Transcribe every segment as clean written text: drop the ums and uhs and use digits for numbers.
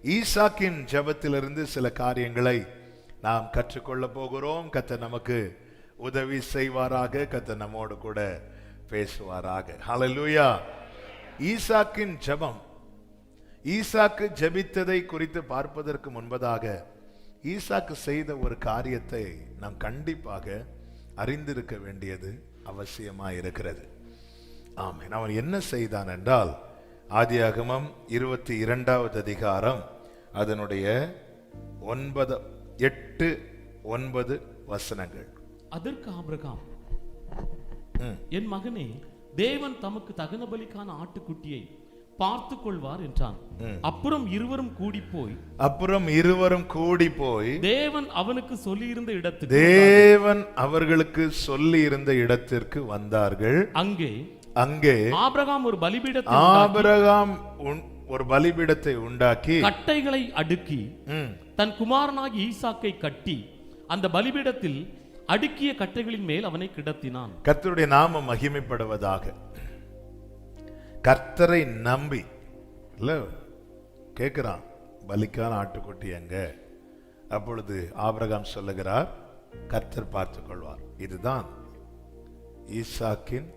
ஈசாக்கின் ஜெபத்திலிருந்து சில காரியங்களை நாம் கற்றுக்கொள்ள போகிறோம். கர்த்தர் நமக்கு உதவி செய்வாராக. கர்த்தர் நம்மோடு கூட பேசுவாராக. ஹல்லேலூயா. ஈசாக்கின் ஜெபம். ஈசாக்கு ஜெபித்ததை குறித்து பார்ப்பதற்கு முன்பதாக ஈசாக்கு செய்த ஒரு காரியத்தை நாம் கண்டிப்பாக அறிந்திருக்க வேண்டியது அவசியமாக இருக்கிறது. ஆமென். அவன் என்ன செய்தான் என்றால், ஆதியாகமம் 22வது அதிகாரம் அதனுடைய 8, 9 வசனங்கள். அதற்கு ஆபிரகாம், என் மகனே, தேவன் தமக்கு தகன பலிக்கான ஆட்டுக்குட்டியை பார்த்து கொள்வார் என்றான். அப்புறம் இருவரும் கூடி போய் தேவன் அவனுக்கு சொல்லி இருந்த இடத்திற்கு வந்தார்கள். அங்கே ஆபிரகாம் ஒரு பலிபீடத்தை உண்டாக்கி கட்டைகளை அடுக்கி தன் குமாரனாகி ஈசாக்கை கட்டி அந்த பலிபீடத்தில் அடுக்கிய கட்டைகளின் மேல் அவனை கிடத்தினான். கர்த்தருடைய நாமம் மகிமைப்படுவதாக. கர்த்தரை நம்பி இல்ல கேட்கிறான், பலிக்கான ஆட்டுக்குட்டி எங்க? அப்பொழுது ஆபிரகாம் சொல்லுகிறார், கர்த்தர் பார்த்துக் கொள்வார். இதுதான் ஈசாக்கின்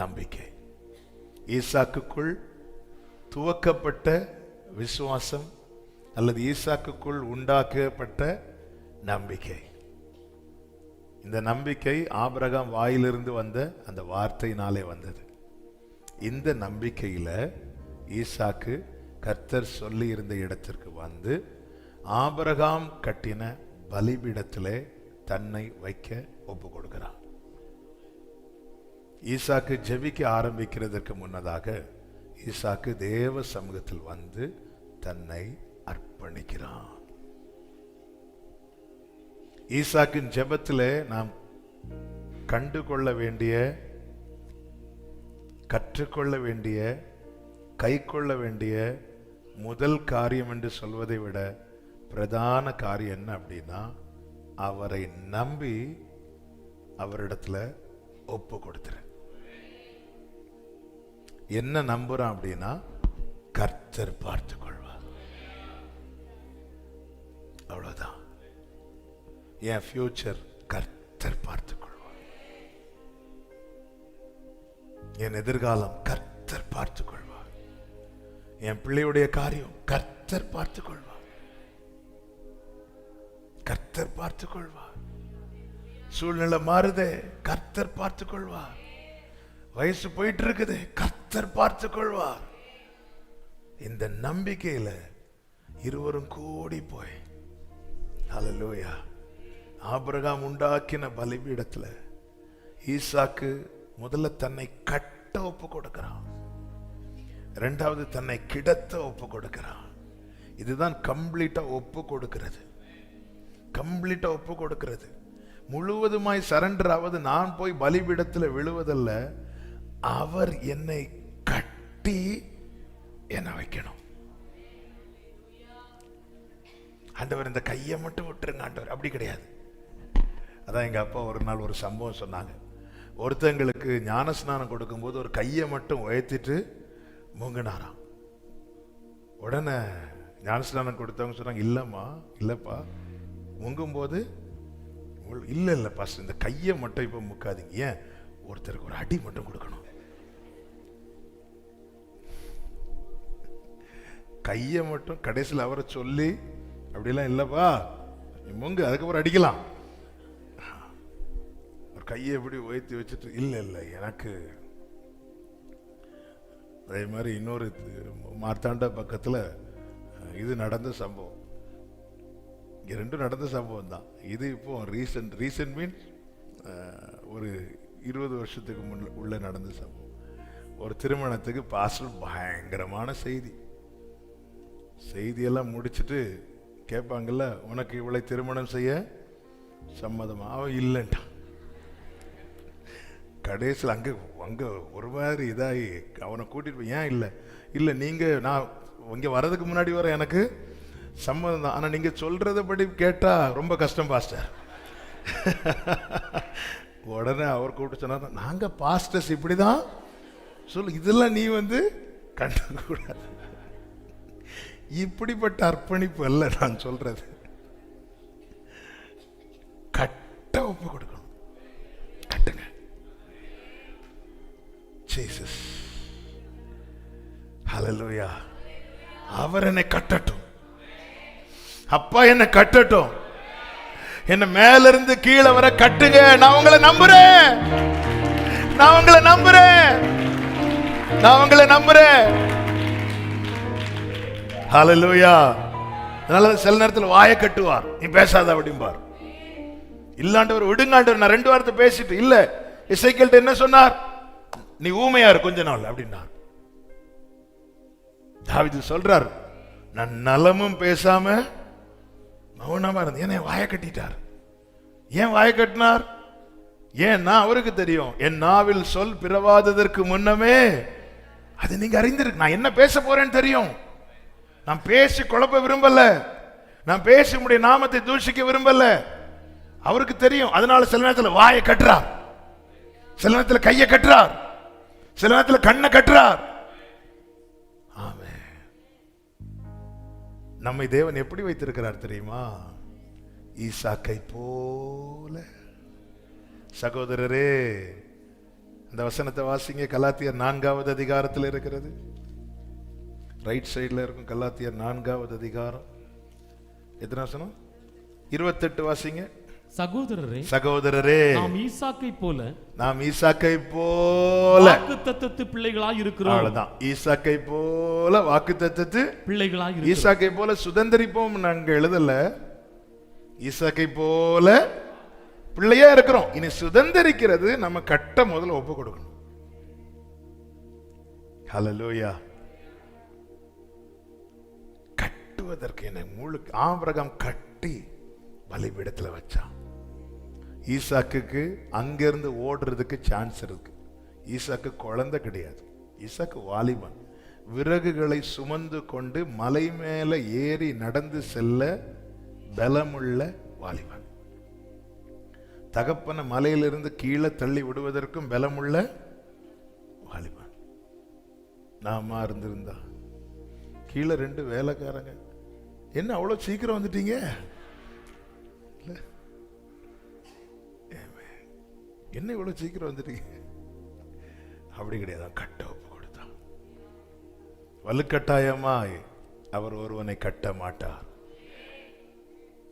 நம்பிக்கை. ஈசாக்குக்குள் துவக்கப்பட்ட விசுவாசம் அல்லது ஈசாக்குக்குள் உண்டாக்கப்பட்ட நம்பிக்கை. இந்த நம்பிக்கை ஆபிரகாம் வாயிலிருந்து வந்த அந்த வார்த்தையினாலே வந்தது. இந்த நம்பிக்கையில ஈசாக்கு கர்த்தர் சொல்லி இருந்த இடத்திற்கு வந்து ஆபிரகாம் கட்டின பலிபீடத்திலே தன்னை வைக்க ஒப்பு கொடுக்கிறான். ஈசாக்கு ஜெபிக்க ஆரம்பிக்கிறதற்கு முன்னதாக ஈசாக்கு தேவ சமூகத்தில் வந்து தன்னை அர்ப்பணிக்கிறான். ஈசாக்கின் ஜெபத்திலே நாம் கண்டுகொள்ள வேண்டிய, கற்றுக்கொள்ள வேண்டிய, கை கொள்ள வேண்டிய முதல் காரியம் என்று சொல்வதை விட பிரதான காரியம் என்ன அப்படின்னா, அவரை நம்பி அவரிடத்துல ஒப்பு கொடுத்துரு. என்ன நம்புறான் அப்படின்னா, கர்த்தர் பார்த்து கொள்வார். அவ்வளவுதான். என் ஃபியூச்சர் கர்த்தர் பார்த்து கொள்வார். என் எதிர்காலம் கர்த்தர் பார்த்து கொள்வார். என் பிள்ளையுடைய காரியம் கர்த்தர் பார்த்து கொள்வார். கர்த்தர் பார்த்து கொள்வார். சூழ்நிலை மாறுதே, கர்த்தர் பார்த்து கொள்வார். வயசு போயிட்டு இருக்குது, கர்த்தர் பார்த்து கொள்வார். இந்த நம்பிக்கையில இருவரும் கூடி போய், ஹல்லேலூயா, ஆபிரகாம் உண்டாக்கின பலிபீடத்துல ஈசாக்கு முதல்ல தன்னை கட்ட ஒப்பு கொடுக்கிறான். இரண்டாவது தன்னை கிடத்த ஒப்பு கொடுக்கிறான். இதுதான் கம்ப்ளீட்டா ஒப்பு கொடுக்கிறது. கம்ப்ளீட்டா ஒப்பு கொடுக்கிறது. முழுவதுமாய் சரண்டர் ஆவது. நான் போய் பலிபீடத்தில் விழுவதல்ல, அவர் என்னை கட்டி என்ன வைக்கணும். ஆண்டவர் இந்த கையை மட்டும் விட்டுருங்க ஆண்டவர், அப்படி கிடையாது. அதான் எங்க அப்பா ஒரு நாள் ஒரு சம்பவம் சொன்னாங்க. ஒருத்தங்களுக்கு ஞான ஸ்நானம் கொடுக்கும்போது ஒரு கையை மட்டும் உயர்த்திட்டு மூங்கினாராம். உடனே ஞான ஸ்நானம் கொடுத்தவங்க சொன்னாங்க, இல்லம்மா இல்லப்பா, முங்கும் போது இல்ல பாஸ்டர், இந்த கையை மட்டும் இப்ப முக்காதீங்க, ஏன் ஒருத்தருக்கு ஒரு அடி மட்டும் கொடுக்கணும். கையை மட்டும் கடைசியில் அவரை சொல்லி அப்படிலாம் இல்லப்பா முங்கு, அதுக்கப்புறம் அடிக்கலாம். ஒரு கையை எப்படி உயர்த்தி வச்சுட்டு இல்ல எனக்கு. அதே மாதிரி இன்னொரு மார்த்தாண்ட பக்கத்துல இது நடந்த சம்பவம். இங்க ரெண்டும் நடந்த சம்பவம் தான். இது இப்போ ரீசன்ட் மீன்ஸ் ஒரு 20 வருஷத்துக்கு உள்ள நடந்த சம்பவம். ஒரு திருமணத்துக்கு பாஸ்டர் பயங்கரமான செய்தியெல்லாம் முடிச்சுட்டு கேட்பாங்கல்ல, உனக்கு இவளை திருமணம் செய்ய சம்மதமா? அவன் இல்லைன்ட்டான். கடைசியில் அங்கே ஒரு மாதிரி இதாகி அவனை கூட்டிட்டு போய், ஏன் இல்லை நீங்கள் நான் இங்கே வர்றதுக்கு முன்னாடி வர எனக்கு சம்மதம் தான், ஆனால் நீங்கள் சொல்கிறதபடி கேட்டால் ரொம்ப கஷ்டம் பாஸ்டர். உடனே அவர் கூப்பிட்டு சொன்னார், நாங்கள் பாஸ்டர்ஸ் இப்படி தான் சொல்லு, இதெல்லாம் நீ கண்டுக்கூடாது. இப்படிப்பட்ட அர்ப்பணிப்பு அல்ல நான் சொல்றது. கட்ட ஒப்பு கொடுக்கணும். கட்டுங்க. ஜீசஸ், ஹல்லேலூயா. அவர் என்னை கட்டட்டும். அப்பா என்னை கட்டட்டும். என்ன மேல இருந்து கீழே வர கட்டுங்க. நான் உங்களை நம்புறேன். நான் உங்களை நம்புறேன். நான் உங்களை நம்புறேன். ஹல்லேலூயா. அதனால சில நேரத்தில் வாயை கட்டுவார், நீ பேசாத அப்படிம்பார். இல்லாண்டவர் விடுங்காண்டவர். நான் 2 வாரத்தை பேசிட்டு இல்ல, எசேக்கியேல்ட்ட என்ன சொன்னார்? நீ ஊமையார் கொஞ்ச நாள் அப்படின்னார். தாவீது சொல்றார், நான் நலமும் பேசாம மௌனமா இருந்தேன். ஏன் வாயை கட்டிட்டார்? ஏன் வாயை கட்டினார்? ஏன்னா அவருக்கு தெரியும், என் நாவில் சொல் பிறவாததற்கு முன்னமே அது நீங்க அறிந்திருக்கு. நான் என்ன பேச போறேன்னு தெரியும். நான் பேசி குழப்ப விரும்பல. நான் பேசி உம்முடைய நாமத்தை தூஷிக்க விரும்பல. அவருக்கு தெரியும். அதனால சில நேரத்தில் வாயை கட்டுறார், சில நேரத்தில் கையை கட்டுறார், சில நேரத்தில் கண்ணை கட்டுறார். ஆமென். நம்மை தேவன் எப்படி வைத்திருக்கிறார் தெரியுமா? ஈசாக்கை போல. சகோதரரே, இந்த வசனத்தை வாசிங்க. கலாத்தியர் 4வது அதிகாரத்தில் இருக்கிறது. ரைட் சைடுல இருக்கும். கலாத்தியர் 4வது அதிகாரம். எத்தனை வசனம்? 28 வாசிங்க. சகோதரரே, நாம் ஈசாக்கை போல வாக்குத்தத்தத்து பிள்ளைகளாய் இருக்கிறோம். அவ்வளவுதான். ஈசாக்கை போல வாக்குத்தத்தத்து பிள்ளைகளாய் இருக்கிறோம். ஈசாக்கை போல சுதந்தரிப்போம் நாங்க எழுதல. ஈசாக்கை போல பிள்ளையா இருக்கிறோம். இனி சுதந்தரிக்கிறது நம்ம கட்ட முதல்ல ஒப்பு கொடுக்கணும். ஹல்லேலூயா. கட்டுவதற்கு என்ன முழு ஆபிரகாம் கட்டி பலிபீடத்தில் வச்சான். ஈசாக்குக்கு அங்கிருந்து ஓடுறதுக்கு சான்ஸ் இருக்கு. ஈசாக்கு குழந்தை கிடையாது. ஈசாக்கு வாலிபன். விறகுகளை சுமந்து கொண்டு மலை மேல ஏறி நடந்து செல்ல பலமுள்ள வாலிபன். தகப்பன மலையிலிருந்து கீழே தள்ளி விடுவதற்கும் பலமுள்ள வாலிபன். நாம இருந்திருந்தா கீழே 2 வேலைக்காரங்க, என்ன அவ்வளவு சீக்கிரம் வந்துட்டீங்க? என்ன இவ்வளவு சீக்கிரம் வந்துட்டீங்க? அப்படி கிடையாது. கட்ட ஒப்பு கொடுத்தான். வலுக்கட்டாயமாய் அவர் ஒருவனை கட்ட மாட்டார்.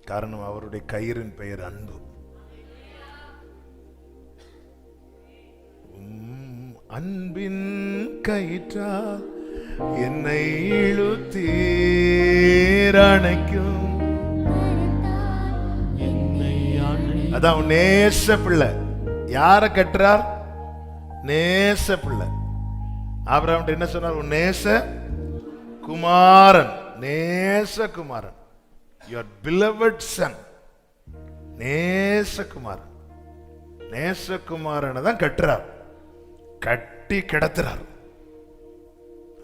காரணம், அவருடைய கயிறின் பெயர் அன்பு. அன்பின் கயிற்றா என்னை இழுத்தீரணைக்கும். அதான் நேச பிள்ளை. யார கட்டுறார்? நேச பிள்ளை. ஆபிரகாம் என்ன சொன்னார்? உன் நேச குமாரன். நேச குமாரன். Your beloved Sun. நேசகுமாரன். நேசகுமாரனை தான் கட்டுறார். கட்டி கிடத்துறார்.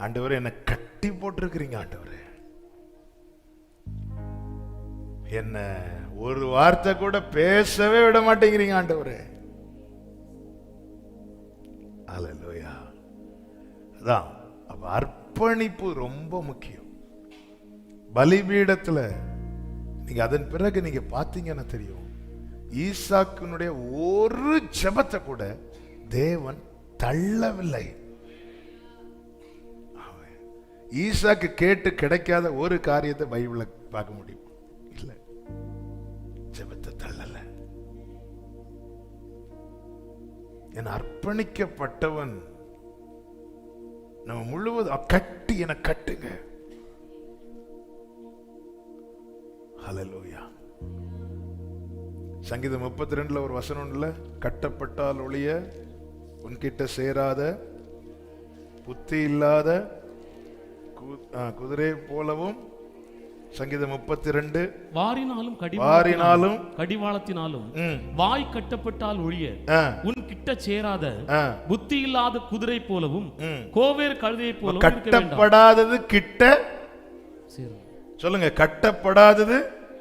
ஆண்டவரே, என்ன கட்டி போட்டிருக்கிறீங்க ஆண்டவரே. என்ன ஒரு வார்த்தை கூட பேசவே விட மாட்டேங்கிறீங்க ஆண்டவரே. அல்லேலூயா. அதான் அப்ப அர்ப்பணிப்பு ரொம்ப முக்கியம். பலிபீடத்துல நீங்க அதன் பிறகு நீங்க பாத்தீங்கன்னா தெரியும், ஈசாக்கினுடைய ஒரு ஜெபத்தை கூட தேவன் தள்ளவில்லை. ஈசாக்கு கேட்டு கிடைக்காத ஒரு காரியத்தை பைபிள்ல பார்க்க முடியும் இல்ல. ஜெபத்தை தள்ளல. என அர்ப்பணிக்கப்பட்டவன் நம்ம முழுவதும் கட்டி என கட்டுங்க. ஹல்லேலூயா. சங்கீதம் 32 ஒரு வசனம் இல்ல, கட்டப்பட்டால் ஒழிய உன்கிட்ட சேராத புத்தி இல்லாத குதிரை போலவும். சங்கீதம் 32 வாரினாலும் கடிவாளத்தினாலும் வாய் கட்டப்பட்டால் ஒழிய உன் கிட்ட சேராத புத்தி இல்லாத குதிரை போலவும் கோவேறு கழுதையை போலவும் கட்டப்படாதது கிட்ட சொல்லுங்க. கட்டப்படாதது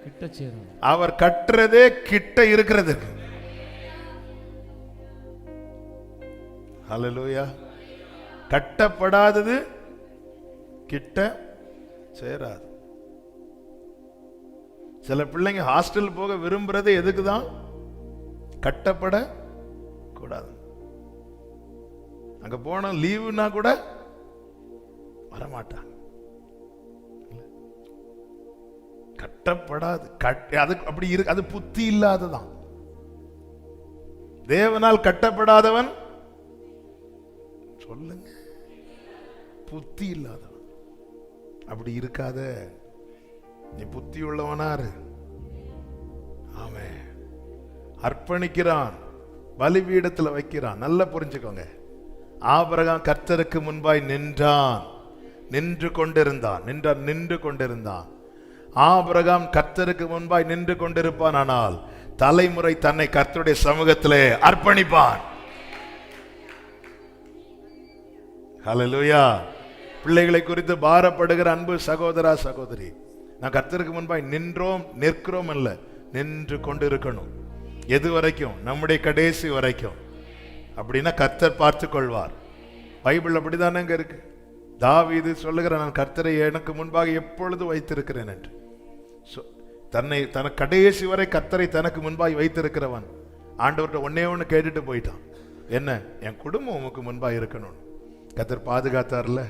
கிட்ட சேராது. அவர் கட்டுறதே கிட்ட இருக்கிறது. ஹல்லேலூயா. கட்டப்படாதது கிட்ட சேராது. சில பிள்ளைங்க ஹாஸ்டல் போக விரும்புறது எதுக்குதான்? கட்டப்பட கூடாது. அங்க போன லீவுனா கூட வரமாட்டாங்க. கட்டப்படாது. அது அப்படி இருக்கு. அது புத்தி இல்லாததான். தேவனால் கட்டப்படாதவன் சொல்லுங்க, புத்தி இல்லாதவன். அப்படி இருக்காத, நீ புத்தி உள்ளவனாரு. ஆமென். அர்ப்பணிக்கிறான், பலிபீடத்தில் வைக்கிறான். நல்லா புரிஞ்சுக்கோங்க. ஆபிரகாம் கர்த்தருக்கு முன்பாய் நின்றான், நின்று கொண்டிருந்தான். ஆபிரகாம் கர்த்தருக்கு முன்பாய் நின்று கொண்டிருப்பான். ஆனால் தலைமுறை தன்னை கர்த்தருடைய சமூகத்திலே அர்ப்பணிப்பான். ஹல்லேலூயா. பிள்ளைகளை குறித்து பாரப்படுகிற அன்பு சகோதரா, சகோதரி, நான் கர்த்தருக்கு முன்பாய் நிற்கிறோம் அல்ல, நின்று கொண்டிருக்கணும். எது வரைக்கும்? நம்முடைய கடைசி வரைக்கும். அப்படின்னா கர்த்தர் பார்த்து கொள்வார். பைபிள் அப்படிதானே இருக்கு. தாவீது சொல்லுகிற, நான் கர்த்தரை எனக்கு முன்பாக எப்பொழுது வைத்திருக்கிறேன் என்று. தன கடைசி வரை கர்த்தரை தனக்கு முன்பாக வைத்திருக்கிறவன் ஆண்டவர்கிட்ட ஒண்ணு கேட்டுட்டு போயிட்டான். என்ன? என் குடும்பம் உமக்கு முன்பாக இருக்கணும். கர்த்தர் பாதுகாத்தார்ல.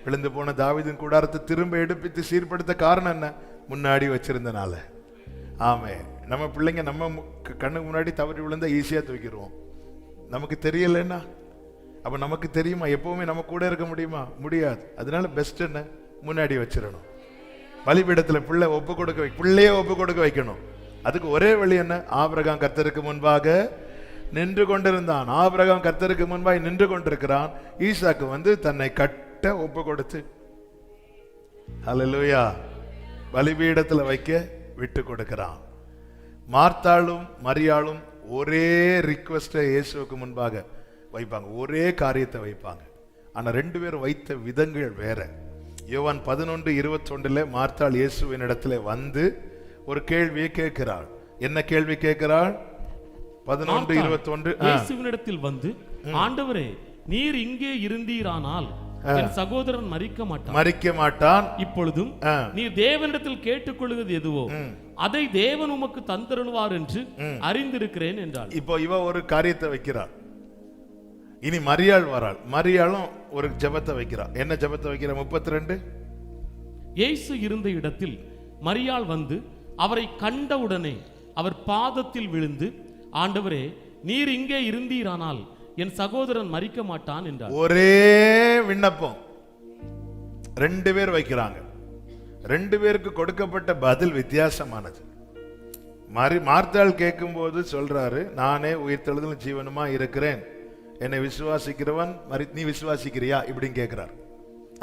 விழுந்து போன தாவீதின் கூடாரத்தை திரும்ப எடுப்பித்து சீர்படுத்த காரணம் என்ன? முன்னாடி வச்சிருந்தனால. ஆமே. நம்ம பிள்ளைங்க நம்ம கண்ணுக்கு முன்னாடி தவறி விழுந்தா ஈஸியா தூக்கிடுவோம். நமக்கு தெரியலன்னா, அப்ப நமக்கு தெரியுமா எப்பவுமே நம்ம கூட இருக்க முடியுமா? முடியாது. அதனால பெஸ்ட் என்ன? முன்னாடி வச்சிடணும். பலிபீடத்துல பிள்ளையே ஒப்பு கொடுக்க வைக்கணும். அதுக்கு ஒரே வழி என்ன? ஆபிரகாம் கர்த்தருக்கு முன்பாக நின்று கொண்டிருந்தான். ஆபிரகாம் கர்த்தருக்கு முன்பாக நின்று கொண்டிருக்கிறான். ஈசாக்கு தன்னை கட்ட ஒப்பு கொடுத்து, ஹல்லேலூயா, பலிபீடத்துல வைக்க விட்டு கொடுக்கிறான். மார்த்தாளும் மரியாளும் ஒரே ரிக்வெஸ்ட இயேசுவுக்கு முன்பாக வைப்பாங்க, ஒரே காரியத்தை வைப்பாங்க. ஆனா ரெண்டு பேரும் வைத்த விதங்கள் வேற. யோவான் 11:21 மார்த்தாள் இயேசுவின் இடத்துல ஒரு கேள்வியை கேட்கிறாள். என்ன கேள்வி கேட்கிறாள்? 11:21 இயேசுவினிடத்தில் ஆண்டவரே, நீர் இங்கே இருந்தீரானால் என் சகோதரன் மரிக்க மாட்டான். இப்பொழுதும் நீர் தேவனிடத்தில் கேட்டுக்கொள்வது எதுவோ அதை தேவன் உமக்கு தந்தருள்வார் என்று அறிந்திருக்கிறேன் என்றாள். இப்போ இவ ஒரு காரியத்தை வைக்கிறாள். இனி மரியாள் வராள். மரியாளும் ஒரு ஜெபத்தை வைக்கிறாள். என்ன ஜெபத்தை வைக்கிறா? 32 இயேசு இருந்த இடத்தில் மரியாள் அவரை கண்டவுடனே அவர் பாதத்தில் விழுந்து, ஆண்டவரே, நீர் இங்கே இருந்தீரானால் என் சகோதரன் மரிக்க மாட்டான் என்றார். ஒரே விண்ணப்பம் ரெண்டு பேர் வைக்கிறாங்க. ரெண்டு பேருக்கு கொடுக்கப்பட்ட பதில் வித்தியாசமானது. மார்த்தாள் கேட்கும் போது சொல்றாரு, நானே உயிர்த்தெழுதலும் ஜீவனுமா இருக்கிறேன், என்னை விசுவாசிக்கிறவன் நீ விசுவாசிக்கிறியா இப்படின்னு கேட்கிறார்.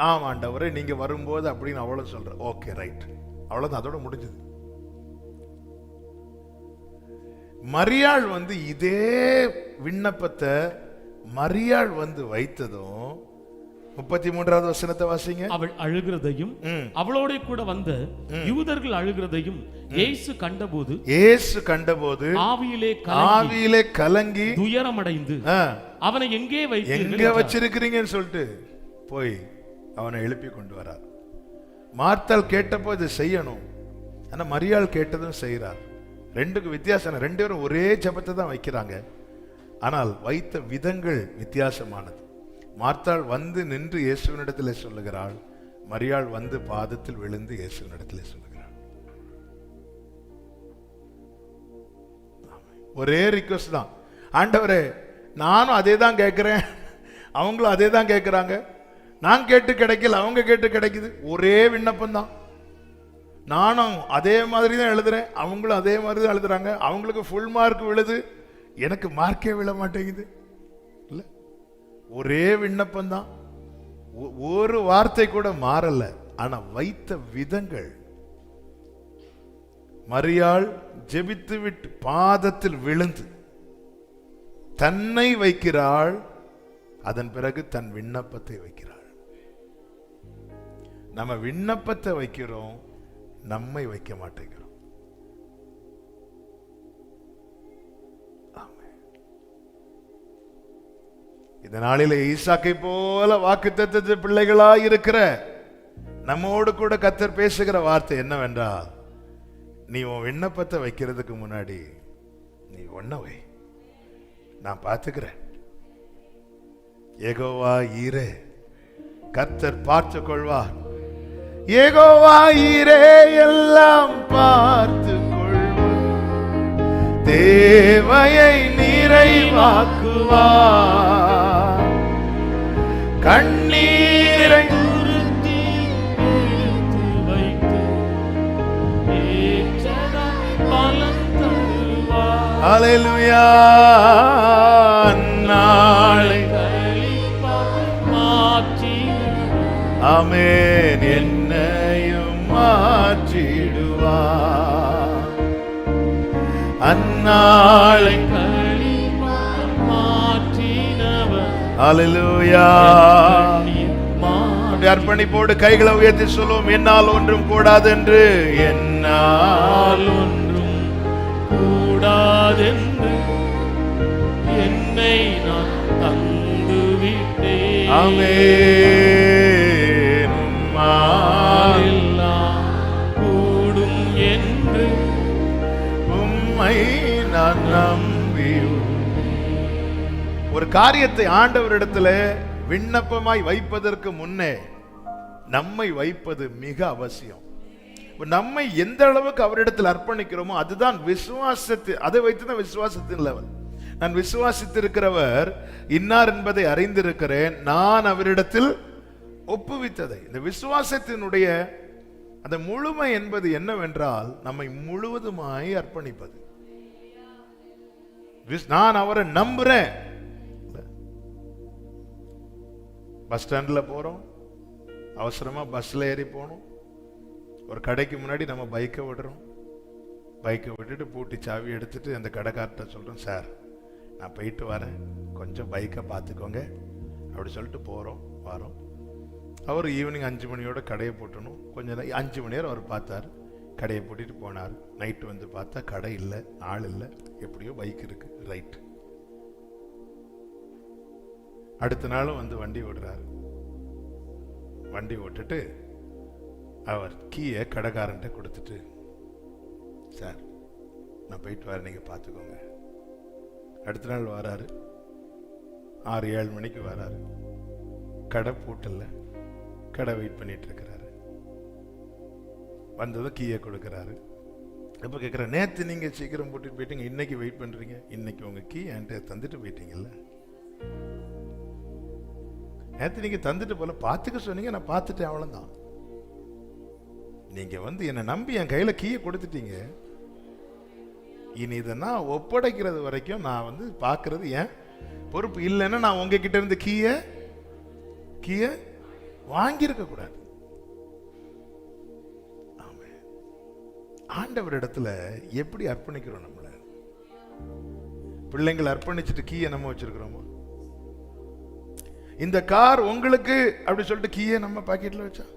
ஆம் ஆண்டவரே, நீங்க வரும்போது அப்படின்னு அவளும் சொல்ற. ஓகே, ரைட், அவ்வளவுதான், அதோட முடிஞ்சது. மரியாள் இதே விண்ணப்பத்தை மரியாள் வைத்ததும் 33வது வசனத்தை வாசிங்க. அவள் அழுகிறதையும் அவளோட கூட வந்த யூதர்கள் அழுகிறதையும் இயேசு கண்டபோது ஆவியிலே கலங்கி துயரமடைந்து அவனை எங்கே வச்சிருக்கிறீங்கன்னு சொல்லிட்டு போய் அவனை எழுப்பி கொண்டு வரார். மார்த்தாள் கேட்டப்போ இதை செய்யணும், ஆனா மரியாள் கேட்டதும் செய்யறார். ரெண்டுக்கு வித்தியாசம். ரெண்டு பேரும் ஒரே ஜெபத்தை தான் வைக்கிறாங்க, ஆனால் வைத்த விதங்கள் வித்தியாசமானது. மார்த்தாள் நின்று இயேசுவினிடத்தில் சொல்லுகிறாள், மரியாள் பாதத்தில் விழுந்து இயேசுவினிடத்தில் சொல்லுகிறாள். ஒரே ரிக்வெஸ்ட் தான். ஆண்டவரே, நானும் அதே தான் கேட்கிறேன், அவங்களும் அதே தான் கேட்கிறாங்க. நான் கேட்டு கிடைக்கல, அவங்க கேட்டு கிடைக்குது. ஒரே விண்ணப்பம் தான். நானும் அதே மாதிரி தான் எழுதுறேன், அவங்களும் அதே மாதிரி தான் எழுதுறாங்க. அவங்களுக்கு ஃபுல் மார்க் விழுது, எனக்கு மார்க்கே விழ மாட்டேங்குது. இல்ல, ஒரே விண்ணப்பம் தான், ஒரு வார்த்தை கூட மாறல. ஆனா வைத்த விதங்கள். மரியாள் ஜெபித்து விட்டு பாதத்தில் விழுந்து தன்னை வைக்கிறாள், அதன் பிறகு தன் விண்ணப்பத்தை வைக்கிறாள். நம்ம விண்ணப்பத்தை வைக்கிறோம், நம்மை வைக்க மாட்டேங்கிறோம். இந்த நாளிலே ஈசாக்கை போல வாக்குத்தத்தத்தின் பிள்ளைகளா இருக்கிற நம்மோடு கூட கர்த்தர் பேசுகிற வார்த்தை என்னவென்றால், நீ உன் விண்ணப்பத்தை வைக்கிறதுக்கு முன்னாடி நீ ஒன்ன வை, நான் பார்த்துக்கிறேன். யெகோவா ஈரே, கர்த்தர் பார்த்து கொள்வார். யெகோவா ஈரே, எல்லாம் பார்த்து கொள்வார். தேவையை நிறைவாக்குவார். கண்ணீரை ஹல்லேலூயா. நாளை ஆமென், என்னையும் மாற்றிடுவார். அந்நாளை ஹல்லேலூயா. அர்ப்பணிப்போடு கைகளை உயர்த்தி சொல்லுவோம், என்னால் ஒன்றும் கூடாது என்று. என்னால் ஒன்றும் கூடாதென்று என்னை நான் தந்து விட்டேன். ஆமென். எல்லாம் கூடும் என்று உம்மை நான் நம்பி. ஒரு காரியத்தை ஆண்டவரிடத்துல விண்ணப்பமாய் வைப்பதற்கு முன்னே நம்மை வைப்பது மிக அவசியம். நம்மை எந்த அளவுக்கு அவரிடத்தில் அர்ப்பணிக்கிறோமோ அதுதான் விசுவாசத்தை, அதை வைத்துதான் விசுவாசத்தின் லெவல். நான் விசுவாசித்திருக்கிறவர் இன்னார் என்பதை அறிந்திருக்கிறேன், நான் அவரிடத்தில் ஒப்புவித்ததை. இந்த விசுவாசத்தினுடைய அந்த முழுமை என்பது என்னவென்றால், நம்மை முழுவதுமாய் அர்ப்பணிப்பது. நான் அவரை நம்புறேன். பஸ் ஸ்டாண்ட்ல போறோம், அவசரமா பஸ்ல ஏறி போகணும். ஒரு கடைக்கு முன்னாடி நம்ம பைக்கை விடுறோம். பைக்கை விட்டுட்டு பூட்டி சாவி எடுத்துட்டு அந்த கடைக்கார்ட்ட சொல்றோம், சார் நான் போயிட்டு வரேன், கொஞ்சம் பைக்கை பார்த்துக்கோங்க அப்படி சொல்லிட்டு போறோம் வரோம். அவர் ஈவினிங் 5 மணியோட கடையை போட்டணும். கொஞ்சம் 5 மணி நேரம் அவர் பார்த்தார், கடையை பூட்டிட்டு போனார். நைட்டு வந்து பார்த்தா கடை இல்லை, ஆள் இல்லை, எப்படியோ பைக் இருக்கு, ரைட். அடுத்த நாளும் வந்து வண்டி ஓடுறாரு. வண்டி ஓட்டுட்டு அவர் கீயை கடைக்காரன்ட்ட கொடுத்துட்டு, சார் நான் போயிட்டு வரேன், நீங்க பார்த்துக்கோங்க. அடுத்த நாள் வராரு, 6-7 மணிக்கு வராரு. கடை பூட்டல, கடை வெயிட் பண்ணிட்டு இருக்கிறாரு. வந்ததும் கீயை கொடுக்கிறாரு. எப்ப கேட்குற, நேற்று நீங்க சீக்கிரம் பூட்டிட்டு போயிட்டீங்க, இன்னைக்கு வெயிட் பண்றீங்க, இன்னைக்கு உங்க கீ என்கிட்ட தந்துட்டு போயிட்டீங்கல்ல. நேற்று நீங்க தந்துட்டு போல, பார்த்துக்க சொன்னீங்க, நான் பார்த்துட்டேன், அவ்வளவுதான். நீங்க வந்து என்னை நம்பி என் கையில கீயை கொடுத்துட்டீங்க. இனி இதை நான் ஒப்படைக்கிறது வரைக்கும் நான் வந்து பார்க்கறது ஏன் பொறுப்பு. இல்லைன்னா நான் உங்ககிட்ட இருந்து கீயை வாங்கியிருக்க கூடாது. ஆண்டவர் இடத்துல எப்படி அர்ப்பணிக்கிறோம்? நம்மள பிள்ளைங்களை அர்ப்பணிச்சுட்டு கீயை நம்ம வச்சிருக்கிறோமா? இந்த கார் உங்களுக்கு அப்படி சொல்லிட்டு கீயை நம்ம பாக்கெட்ல வச்சா?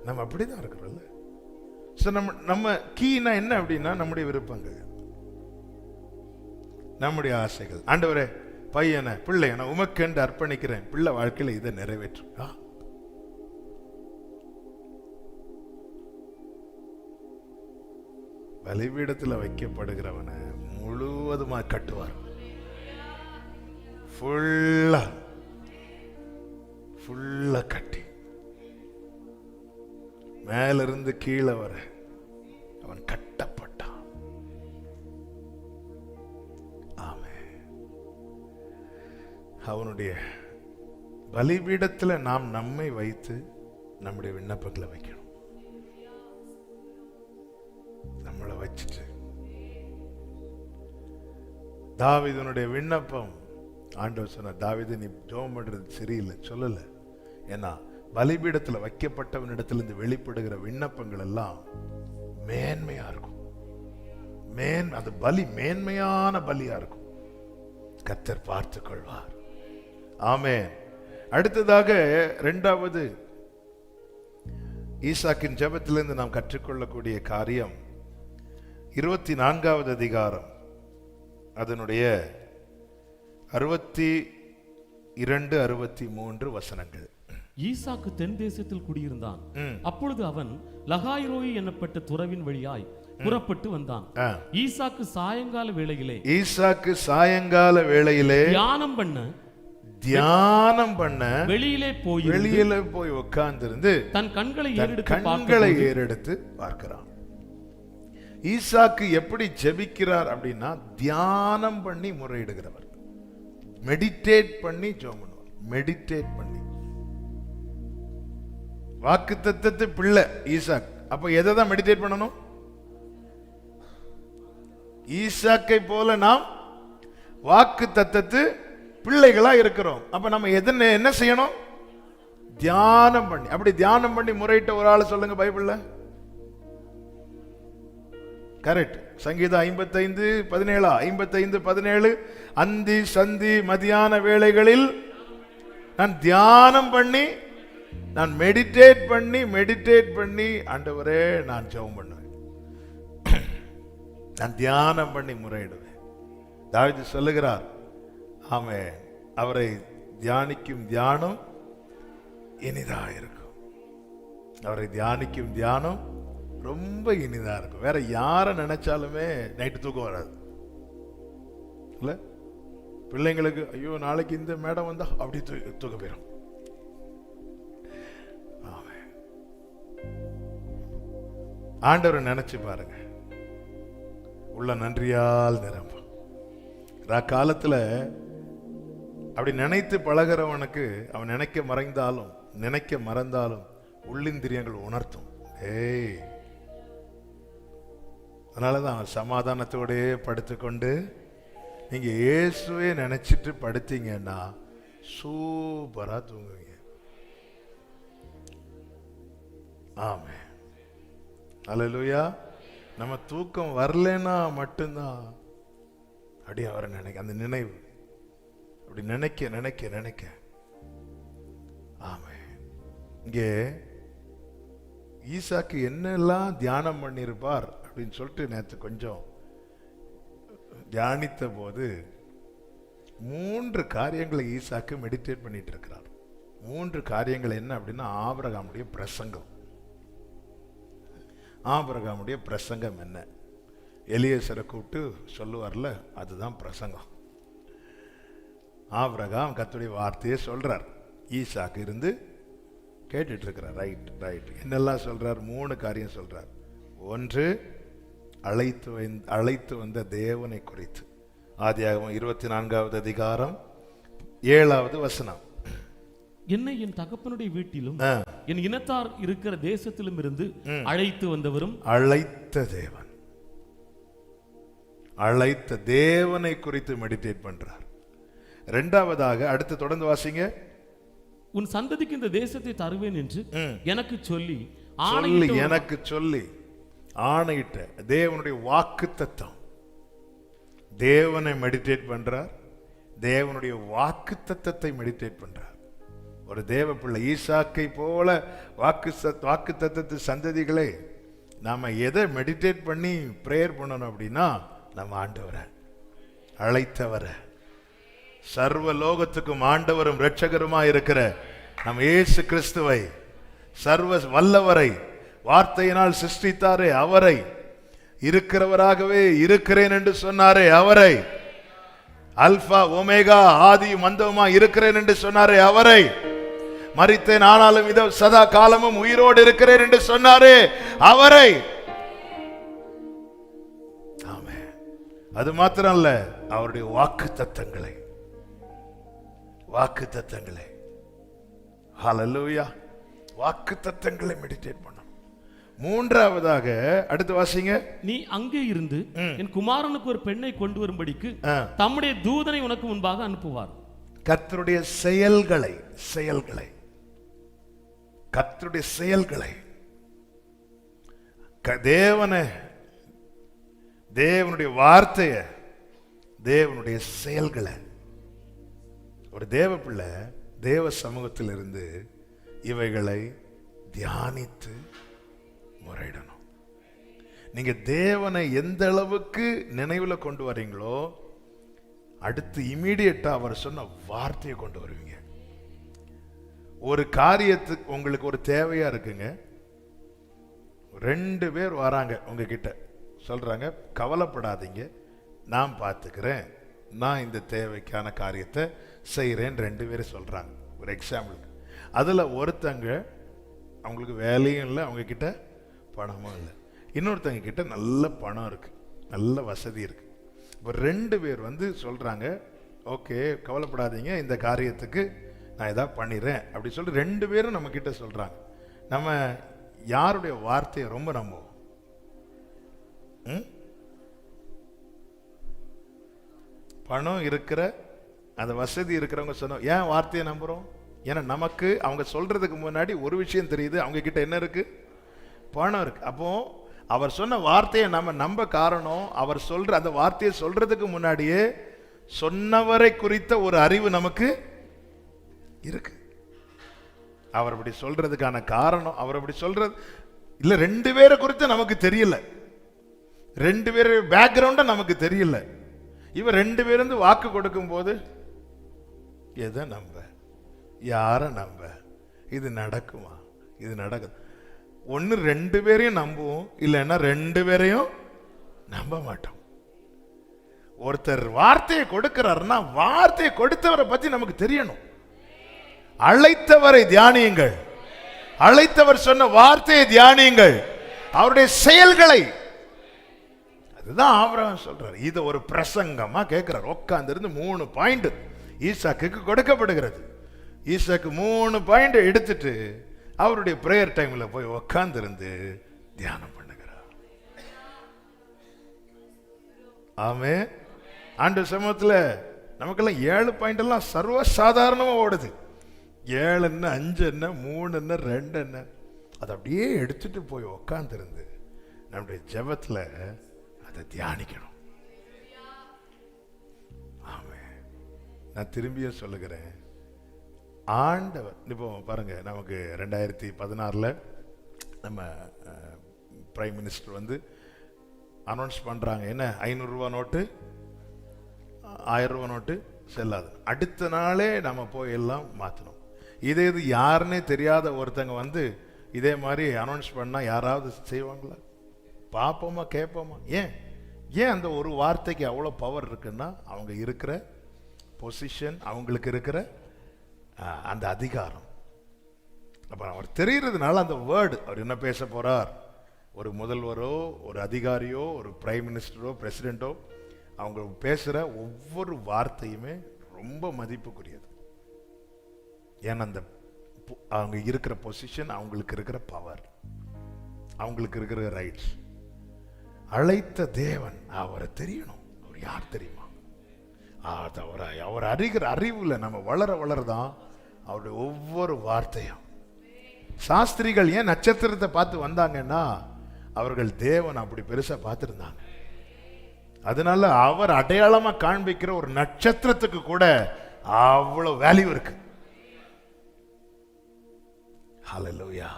நம்ம அப்படிதான் இருக்கிறோம்ல. நம்ம கீனா என்ன அப்படின்னா, நம்முடைய விருப்பங்கள், நம்முடைய ஆசைகள். ஆண்டவரே, பையனை பிள்ளையனை உமக்கென்று அர்ப்பணிக்கிறேன், பிள்ளை வாழ்க்கையில இதை நிறைவேற்றும். பலிபீடத்தில் வைக்கப்படுகிறவனை முழுவதுமா கட்டுவார். ஃபுல்லா கட்டி மேலிருந்து கீழே வர அவன் கட்டப்பட்டான். ஆமென். அவனுடைய பலிபீடத்தில் நாம் நம்மை வைத்து நம்முடைய விண்ணப்பங்களை வைக்கணும். நம்மளை வச்சுட்டு தாவீதுனுடைய விண்ணப்பம், ஆண்டவர் சொன்ன, தாவீது நீ ஜெபம் பண்றது சரியில்லை சொல்லல. ஏன்னா பலிபீடத்தில் வைக்கப்பட்டவனிடத்திலிருந்து வெளிப்படுகிற விண்ணப்பங்கள் எல்லாம் மேன்மையா இருக்கும். அது பலி மேன்மையான பலியா இருக்கும். கர்த்தர் பார்த்துக் கொள்வார். ஆமென். அடுத்ததாக இரண்டாவது ஈசாக்கின் ஜெபத்திலிருந்து நாம் கற்றுக்கொள்ளக்கூடிய காரியம் 24வது அதிகாரம் அதனுடைய 2:63 வசனங்கள். ஈசாக்கு தென் தேசத்தில் குடியிருந்தான். அப்பொழுது அவன் லகாய்ரோயி என்னப்பட்ட துறவின் வழியாய் புறப்பட்டு வந்தான். ஈசாக்கு சாயங்கால வேளையிலே தியானம் பண்ண வெளியிலே போய் உட்கார்ந்திருந்து தன் கண்களை ஏறெடுத்து பார்க்கிறான். ஈசாக்கு எப்படி ஜெபிக்கிறார் அப்படின்னா, தியானம் பண்ணி முறையிடுகிறவர், மெடிடேட் பண்ணி ஜெபம் பண்ணுவார். மெடிடேட் பண்ணி வாக்குத்தத்தத்து பிள்ளை ஈசாக். அப்ப எதை தான் மெடிடேட் பண்ணணும்? ஈசாக்கை போல நாம் வாக்குத்தத்தத்து பிள்ளைகளா இருக்கிறோம். அப்ப நம்ம என்ன செய்யணும்? தியானம் பண்ணி. அப்படி தியானம் பண்ணி முறையிட்ட ஒரு ஆள் சொல்லுங்க பைபிள்ல. கரெக்ட். சங்கீதம் 55:17 55:17 அந்தி சந்தி மதியான வேளைகளில் நான் தியானம் பண்ணி, நான் மெடிடேட் பண்ணி ஆண்டவரே நான் ஜெபம் பண்ணுவேன், நான் தியானம் பண்ணி முறையிடுவேன். தாவீது சொல்லுகிறார், ஆமென், அவரை தியானிக்கும் தியானம் இனிதா இருக்கும். அவரை தியானிக்கும் தியானம் ரொம்ப இனிதா இருக்கும். வேற யாரை நினைச்சாலுமே நைட்டு தூக்கம் வராது இல்ல. பிள்ளைங்களுக்கு ஐயோ நாளைக்கு இந்த மேடம் வந்தா அப்படி தூக்க போயிடும். ஆண்டவரை நினைச்சு பாருங்க, உள்ள நன்றியால் நிரம்பும். காலத்துல அப்படி நினைத்து பழகிறவனுக்கு அவன் நினைக்க மறந்தாலும் உள்ளிந்திரியங்கள் உணர்த்தும். அதனாலதான் அவன் சமாதானத்தோட படுத்துக்கொண்டு, நீங்க இயேசுவே நினைச்சிட்டு படுத்தீங்கன்னா சூப்பரா தூங்குவீங்க. ஆமென். அல்லேலூயா. நம்ம தூக்கம் வரலன்னா மட்டும்தான் அப்படி அவரை அந்த நினைவு அப்படி நினைக்க. ஆமென். இங்கே ஈசாக்கு என்னெல்லாம் தியானம் பண்ணியிருப்பார் அப்படின்னு சொல்லிட்டு நேற்று கொஞ்சம் தியானித்த போது 3 காரியங்களை ஈசாக்கு மெடிடேட் பண்ணிட்டு இருக்கிறார். 3 காரியங்கள் என்ன அப்படின்னா, ஆபிரகாமுடைய பிரசங்கம் என்ன? எலியேசரை கூப்பிட்டு சொல்லுவார்ல, அதுதான் பிரசங்கம். ஆபிரகாம் கர்த்தருடைய வார்த்தையை சொல்றார், ஈசாக்கு இருந்து கேட்டுட்டு இருக்கிறார். ரைட். என்னெல்லாம் சொல்றார்? 3 காரியம் சொல்றார். 1, அழைத்து வந்த தேவனை குறித்து. ஆதியாகமம் 24வது அதிகாரம் 7வது வசனம். என்னை என் தகப்பனுடைய வீட்டிலும் என் இனத்தார் இருக்கிற தேசத்திலும் இருந்து அழைத்து வந்தவரும் அழைத்த தேவனை குறித்து மெடிடேட் பண்றார். 2வதாக அடுத்து தொடர்ந்து வாசிங்க. உன் சந்ததிக்கு இந்த தேசத்தை தருவேன் என்று எனக்கு சொல்லி ஆணையிட்ட தேவனுடைய வாக்குத்தத்தம். தேவனை மெடிடேட் பண்றார், தேவனுடைய வாக்குத்தத்தத்தை மெடிடேட் பண்றார். ஒரு தேவ பிள்ளை ஈசாக்கை போல வாக்குத்தத்தத்து சந்ததிகளே, நாம எதை மெடிடேட் பண்ணி பிரேயர் பண்ணணும் அப்படின்னா, நம்ம ஆண்டவரை, அழைத்தவரை, சர்வ லோகத்துக்கும் ஆண்டவரும் இரட்சகருமா இருக்கிற நம் இயேசு கிறிஸ்துவை, சர்வ வல்லவரை, வார்த்தையினால் சிருஷ்டித்தாரே அவரை, இருக்கிறவராகவே இருக்கிறேன் என்று சொன்னாரே அவரை, அல்பா ஒமேகா ஆதியும் அந்தவுமா இருக்கிறேன் என்று சொன்னாரே அவரை, மரித்தேன் ஆனாலும் இதோ சதா காலமும் உயிரோடு இருக்கிறேன் என்று சொன்னாரே அவரை. ஆமென். அது மாத்திரம் அல்ல, அவருடைய வாக்குத்தத்தங்களை ஹல்லேலூயா, வாக்குத்தத்தங்களை மெடிடேட் பண்ணணும். 3வதாக அடுத்து வாசிங்க. நீ அங்கே இருந்து என் குமாரனுக்கு ஒரு பெண்ணை கொண்டு வரும்படிக்கு தம்முடைய தூதனை உனக்கு முன்பாக அனுப்புவார். கர்த்தருடைய செயல்களை தேவனுடைய வார்த்தைய, தேவனுடைய செயல்களை ஒரு தேவ பிள்ளை தேவ சமூகத்தில் இருந்து இவைகளை தியானித்து முறையிடணும். நீங்க தேவனை எந்த அளவுக்கு நினைவுல கொண்டு வரீங்களோ அடுத்து இமீடியட்டா அவர் சொன்ன வார்த்தையை கொண்டு வருவீங்க. ஒரு காரியத்துக்கு உங்களுக்கு ஒரு தேவையா இருக்குங்க, 2 பேர் வராங்க உங்ககிட்ட, சொல்றாங்க கவலைப்படாதீங்க நான் பார்த்துக்கிறேன், நான் இந்த தேவைக்கான காரியத்தை செய்கிறேன் 2 பேர் சொல்றாங்க. ஒரு எக்ஸாம்பிளுக்கு, அதுல ஒருத்தங்க அவங்களுக்கு வேலையும் இல்லை, அவங்க கிட்ட பணமும் இல்லை, இன்னொருத்தங்க கிட்ட நல்ல பணம் இருக்கு, நல்ல வசதி இருக்கு. இப்போ 2 பேர் வந்து சொல்றாங்க ஓகே கவலைப்படாதீங்க இந்த காரியத்துக்கு நான் ஏதாவது பண்ணிடுறேன் அப்படி சொல்லி 2 பேரும் நம்ம கிட்ட சொல்றாங்க. நம்ம யாருடைய வார்த்தையை ரொம்ப நம்புவோம்? பணம் இருக்கிற அந்த வசதி இருக்கிறவங்க சொன்னோம் ஏன் வார்த்தையை நம்புறோம்? ஏன்னா நமக்கு அவங்க சொல்றதுக்கு முன்னாடி ஒரு விஷயம் தெரியுது, அவங்க கிட்ட என்ன இருக்கு? பணம் இருக்கு. அப்போ அவர் சொன்ன வார்த்தையை நம்ம நம்ப காரணம், அவர் சொல்ற அந்த வார்த்தையை சொல்றதுக்கு முன்னாடியே சொன்னவரை குறித்த ஒரு அறிவு நமக்கு இருக்கு. அவர் அப்படி சொல்றதுக்கான காரணம், அவர் அப்படி சொல்றது இல்ல 2 பேரை குறித்து நமக்கு தெரியல, 2 பேர் பேக்ரவுண்ட நமக்கு தெரியல. இவர் 2 பேருந்து வாக்கு கொடுக்கும் போது எதை நம்ப, யார நம்ப, இது நடக்குமா? இது நடக்குது. ஒன்னு 2 பேரையும் நம்புவோம், இல்லைன்னா 2 பேரையும் நம்ப மாட்டோம். ஒருத்தர் வார்த்தையை கொடுக்கிறாருன்னா வார்த்தையை கொடுத்தவரை பத்தி நமக்கு தெரியணும். அழைத்தவரை தியானியுங்கள், அழைத்தவர் சொன்ன வார்த்தையை தியானியுங்கள், அவருடைய செயல்களை. அதுதான் ஆபிரகாம் சொல்றாரு. இது ஒரு பிரசங்கமா கேட்கிறார். உட்கார்ந்து இருந்து 3 பாயிண்ட் ஈசாக்குக்கு கொடுக்கப்படுகிறது. ஈசாக்கு 3 பாயிண்ட் எடுத்துட்டு அவருடைய பிரேயர் டைம்ல போய் உட்கார்ந்து இருந்து தியானம் பண்ணுகிறார். ஆமே. ஆண்டு சமூகத்துல நமக்கெல்லாம் 7 பாயிண்ட் எல்லாம் சர்வ சாதாரணமா ஓடுது. 7 என்ன, 5 என்ன, 3 என்ன, 2 என்ன, அதை அப்படியே எடுத்துட்டு போய் உட்கார்ந்து இருந்து நம்முடைய ஜெபத்துல அதை தியானிக்கணும். ஆமே. நான் திரும்பிய சொல்லுகிறேன், ஆண்டவர் இப்போ பாருங்க, நமக்கு 2016 நம்ம பிரைம் மினிஸ்டர் வந்து அனௌன்ஸ் பண்றாங்க, என்ன 500 ரூபா நோட்டு 1000 ரூபா நோட்டு செல்லாது. அடுத்த நாளே நம்ம போய் எல்லாம் மாற்றணும். இது யாருன்னே தெரியாத ஒருத்தங்க வந்து இதே மாதிரி அனௌன்ஸ் பண்ணா யாராவது செய்வாங்களா? பார்ப்போமா, கேட்போமா? ஏன் ஏன் அந்த ஒரு வார்த்தைக்கு அவ்வளோ பவர் இருக்குன்னா அவங்க இருக்கிற பொசிஷன், அவங்களுக்கு இருக்கிற அந்த அதிகாரம். அப்ப அவர் தெரிகிறதுனால அந்த வேர்டு, அவர் என்ன பேச போறார், ஒரு முதல்வரோ ஒரு அதிகாரியோ ஒரு பிரைம் மினிஸ்டரோ பிரசிடென்ட்டோ அவங்க பேசுற ஒவ்வொரு வார்த்தையுமே ரொம்ப மதிப்புக்குரியது. ஏன்னா அந்த அவங்க இருக்கிற பொசிஷன், அவங்களுக்கு இருக்கிற பவர், அவங்களுக்கு இருக்கிற ரைட்ஸ். அழைத்த தேவன் அவரை தெரியணும். அவர் யார் தெரியுமா? அவர் அறிகிற அறிவுல நம்ம வளர வளரதான் அவருடைய ஒவ்வொரு வார்த்தையும். சாஸ்திரிகள் ஏன் நட்சத்திரத்தை பார்த்து வந்தாங்கன்னா அவர்கள் தேவன் அப்படி பெருசா பார்த்திருந்தாங்க. அதனால அவர் அடையாளமா காண்பிக்கிற ஒரு நட்சத்திரத்துக்கு கூட அவ்வளவு வேல்யூ இருக்கு. ஹல்லேலூயா.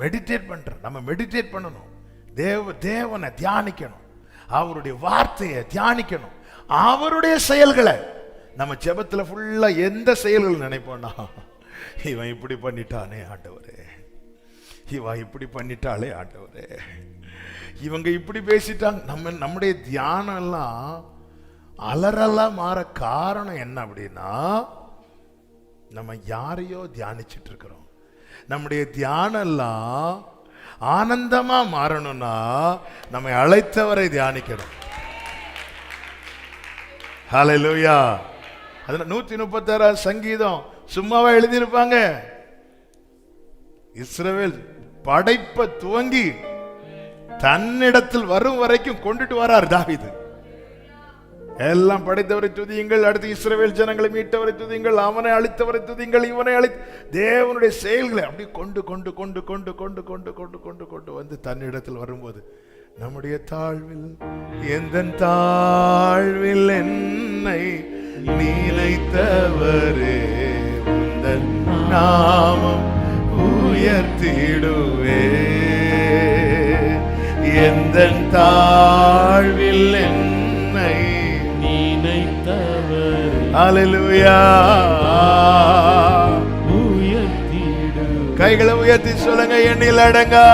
மெடிடேட் பண்ற, நம்ம மெடிடேட் பண்ணணும், தேவனை தியானிக்கணும், அவருடைய வார்த்தையை தியானிக்கணும், அவருடைய செயல்களை. நம்ம ஜெபத்துல ஃபுல்லா எந்த செயல்கள் நினைப்போம்னா, இவன் இப்படி பண்ணிட்டானே ஆண்டவரே, இவன் இப்படி பண்ணிட்டாளே ஆண்டவரே, இவங்க இப்படி பேசிட்டாங்க. நம்முடைய தியானம் எல்லாம் அலறலாம் மாற காரணம் என்ன அப்படின்னா, நம்ம யாரையோ தியானிச்சுட்டு இருக்கிறோம். நம்முடைய தியானம் எல்லாம் ஆனந்தமா மாறணும்னா நம்மை அழைத்தவரை தியானிக்கணும். ஹல்லேலூயா. அதுல 136 சங்கீதம் சும்மாவா எழுதியிருப்பாங்க? இஸ்ரவேல் படைப்பை துவங்கி தன்னிடத்தில் வரும் வரைக்கும் கொண்டுட்டு வரார் தாவீது. எல்லாம் படைத்தவரை துதியுங்கள், அடுத்து இஸ்ரவேல் ஜனங்களை மீட்டவரை துதியுங்கள், அவனை அழித்தவரை துதியுங்கள், இவனை தேவனுடைய செயல்களை அப்படி கொண்டு கொண்டு கொண்டு கொண்டு கொண்டு கொண்டு கொண்டு கொண்டு கொண்டு வந்து தன்னிடத்தில் வரும்போது, நம்முடைய தாழ்வில் எந்த தாழ்வில் என்னை நினைத்தவரே உந்தன் நாமம் உயர்த்திடுவே, எந்த தாழ்வில் என்னை நினைத்தவரே ஹalleluya. கைகளை உயர்த்தி சொல்லுங்க. எண்ணில் அடங்கா,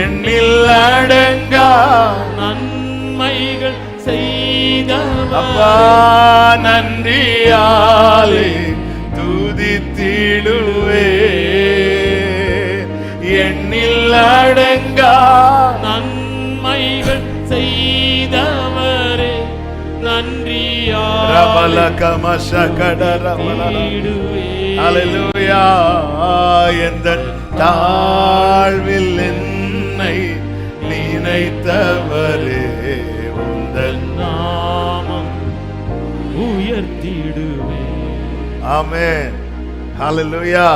எண்ணில் அடங்கா நன்மைகள் செய்தவர் அப்பா நன்றியாலே துதித்திடுவே. எண்ணில் அடங்கா நன்மைகள் செய்தவரே நன்றியாலே துதித்திடுவே. ஹalleluya. எந்த தாழ்வில் என்னை நினைத்தவரே உந்தன் நாமம் உயர்த்திடுவே. ஆமென். ஹalleluya.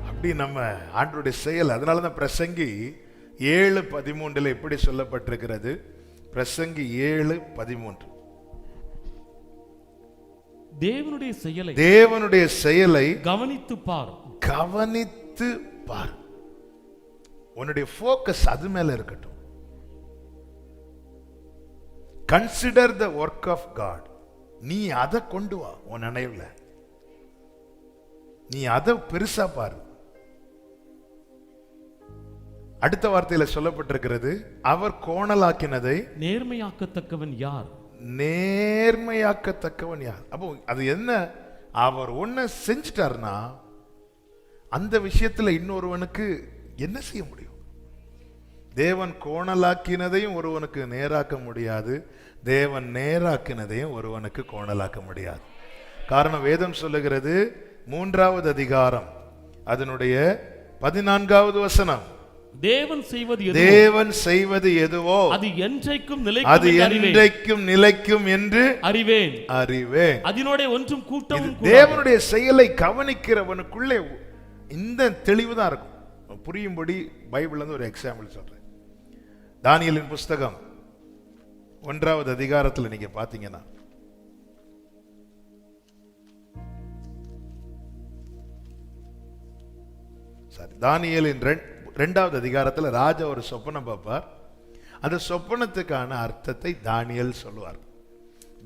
அப்படி நம்ம ஆண்டவருடைய செயல். அதனால தான் பிரசங்கி 7:13 எப்படி சொல்லப்பட்டிருக்கிறது? பிரசங்கி 7:13 தேவனுடைய செயலை கவனித்து பார். கவனித்து பார். உன்னுடைய ஃபோக்கஸ் அது மேல இருக்கட்டும். Consider the work of God. நீ அதை கொண்டு வா உன் நினைவுல. நீ அதை பெருசா பாரு. அடுத்த வார்த்தையில சொல்லப்பட்டிருக்கிறது, அவர் கோணலாக்கினதை நேர்மையாக்கத்தக்கவன் யார்? நேர்மையாக்கத்தக்கவன் யார்? அப்போ அது என்ன? அவர் ஒன்ன செஞ்சிட்டார்னா அந்த விஷயத்துல இன்னொருவனுக்கு என்ன செய்ய முடியும்? தேவன் கோணலாக்கினதையும் ஒருவனுக்கு நேராக்க முடியாது, தேவன் நேராக்கினதையும் ஒருவனுக்கு கோணலாக்க முடியாது. காரணம் வேதம் சொல்லுகிறது, 3வது அதிகாரம் அதனுடைய 14வது வசனம், தேவன் செய்வது எதுவோ அது என்றைக்கும் நிலைக்கும் என்று அறிவேன். அதனோட ஒன்றும் கூட்டமும். தேவனுடைய செயலை கவனிக்கிறவனுக்குள்ளே இந்த தெளிவு தான் இருக்கும். புரியும்படி பைபிள்ல இருந்து ஒரு எக்ஸாம்பிள் சொல்றேன். தானியேலின் புஸ்தகம் 1வது அதிகாரத்தில் நீங்க பாத்தீங்கன்னா, தானியேலின் 2வது அதிகாரத்தில் ராஜா ஒரு சொப்பனம் பார்ப்பார். அந்த சொப்பனத்துக்கான அர்த்தத்தை தானியேல் சொல்லுவார்.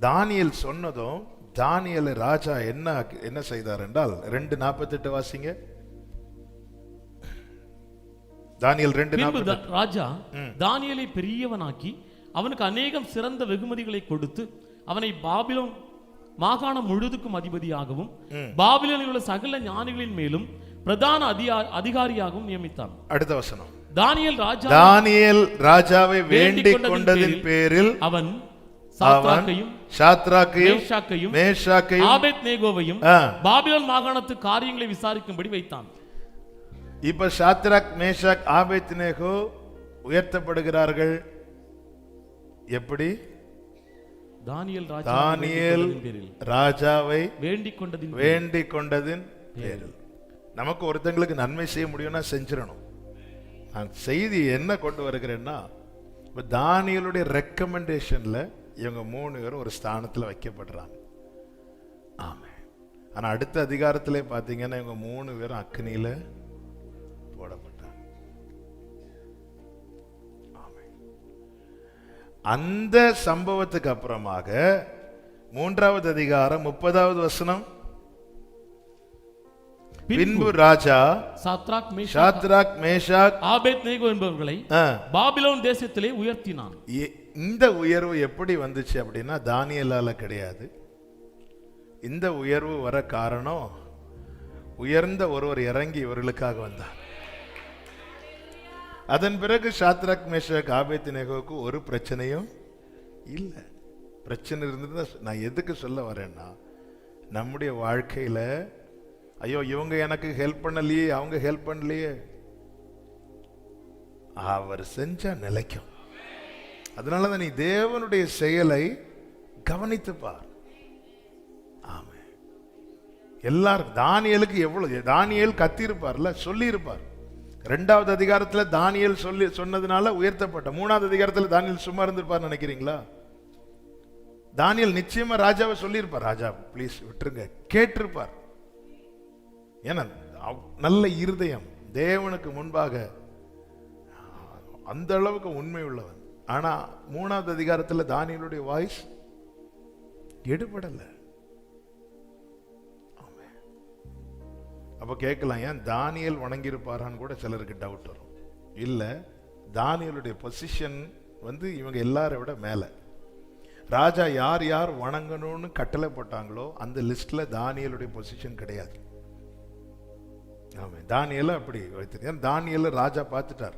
தானியேல் சொன்னதும் தானியேல் ராஜா என்ன செய்தார் என்றால், 2:48 வாசிங்க. தானியேல் 2:48. ராஜா தானியேலை பெரியவனாக்கி அவனுக்கு அநேகம் சிறந்த வெகுமதிகளை கொடுத்து அவனை பாபிலோன் மாகாணம் முழுதுக்கும் அதிபதியாகவும் பாபிலோனில் உள்ள சகல ஞானிகளின் மேலும் பிரதான அதிகாரியாகவும் நியமித்தான். அடுத்த வசனம், தானியேல் ராஜாவை வேண்டிக் கொண்டதின் பேரில் அவன் சாத்ராக்கையும் மேஷாக்கையும் ஆபேத்நேகோவையும் பாபிலோன் மாகாணத்து காரியங்களை விசாரிக்கும்படி வைத்தான். இப்ப சாத்ராக், மேஷாக், ஆபேத்நேகோ உயர்த்தப்படுகிறார்கள். எப்படி? தானியேல் ராஜாவை வேண்டிக் கொண்டதின் பேரில். நமக்கு ஒருத்தங்களுக்கு நன்மை செய்ய முடியும்னா செஞ்சிடணும். நான் செய்தி என்ன கொண்டு வருகிறேன்னா, இப்போ தானியேலுடைய ரெக்கமெண்டேஷன்ல இவங்க 3 பேரும் ஒரு ஸ்தானத்தில் வைக்கப்படுறாங்க. ஆமா. ஆனா அடுத்த அதிகாரத்திலே பார்த்தீங்கன்னா இவங்க 3 பேரும் அக்னியில போடப்பட்டாங்க. ஆமா. அந்த சம்பவத்துக்கு அப்புறமாக 3வது அதிகாரம் 30வது வசனம், பின்பு ராஜா சாத்ராக், மேஷாக், ஆபேத்நேகோ என்பவர்களை பாபிலோன் தேசத்திலே உயர்த்தினான். இந்த உயர்வு எப்படி வந்துச்சு அப்படின்னா தானியேலால கிடையாது. இந்த உயர்வு வர காரணம், உயர்ந்த ஒருவர் இறங்கி இவர்களுக்காக வந்தார். அதன் பிறகு சாத்ராக், மேஷாக், ஆபேத்நேகோவுக்கு ஒரு பிரச்சனையும் இல்லை. பிரச்சனை இருந்தது. நான் எதுக்கு சொல்ல வரேன்னா, நம்முடைய வாழ்க்கையில ஐயோ இவங்க எனக்கு ஹெல்ப் பண்ணலையே, அவங்க ஹெல்ப் பண்ணலையே, அவர் செஞ்ச நிலைக்கும். அதனாலதான் நீ தேவனுடைய செயலை கவனித்து பார். ஆமா. எல்லாரும் தானியேலுக்கு எவ்வளவு, தானியேல் கத்திருப்பார்ல, சொல்லி இருப்பார். 2வது அதிகாரத்துல தானியேல் சொன்னதுனால உயர்த்தப்பட்ட. 3வது அதிகாரத்துல தானியேல் சும்மா இருந்திருப்பார் நினைக்கிறீங்களா? தானியேல் நிச்சயமா ராஜாவை சொல்லியிருப்பார், ராஜா பிளீஸ் விட்டுருங்க, கேட்டிருப்பார். ஏன்னா நல்ல இருதயம், தேவனுக்கு முன்பாக அந்த அளவுக்கு உண்மை உள்ளவன். ஆனா 3வது அதிகாரத்தில் தானியேலுடைய வாய்ஸ் எடுபடல. அப்போ கேட்கலாம், ஏன் தானியேல் வணங்கியிருப்பாரான்னு கூட சிலருக்கு டவுட் வரும். இல்லை, தானியேலுடைய பொசிஷன் வந்து இவங்க எல்லாரை விட மேலே. ராஜா யார் யார் வணங்கணும்னு கட்டளை போட்டாங்களோ அந்த லிஸ்ட்ல தானியேலுடைய பொசிஷன் கிடையாது. ஆமாம், தானியேலை அப்படி வைத்திருக்கேன். தானியேலை ராஜா பார்த்துட்டார்.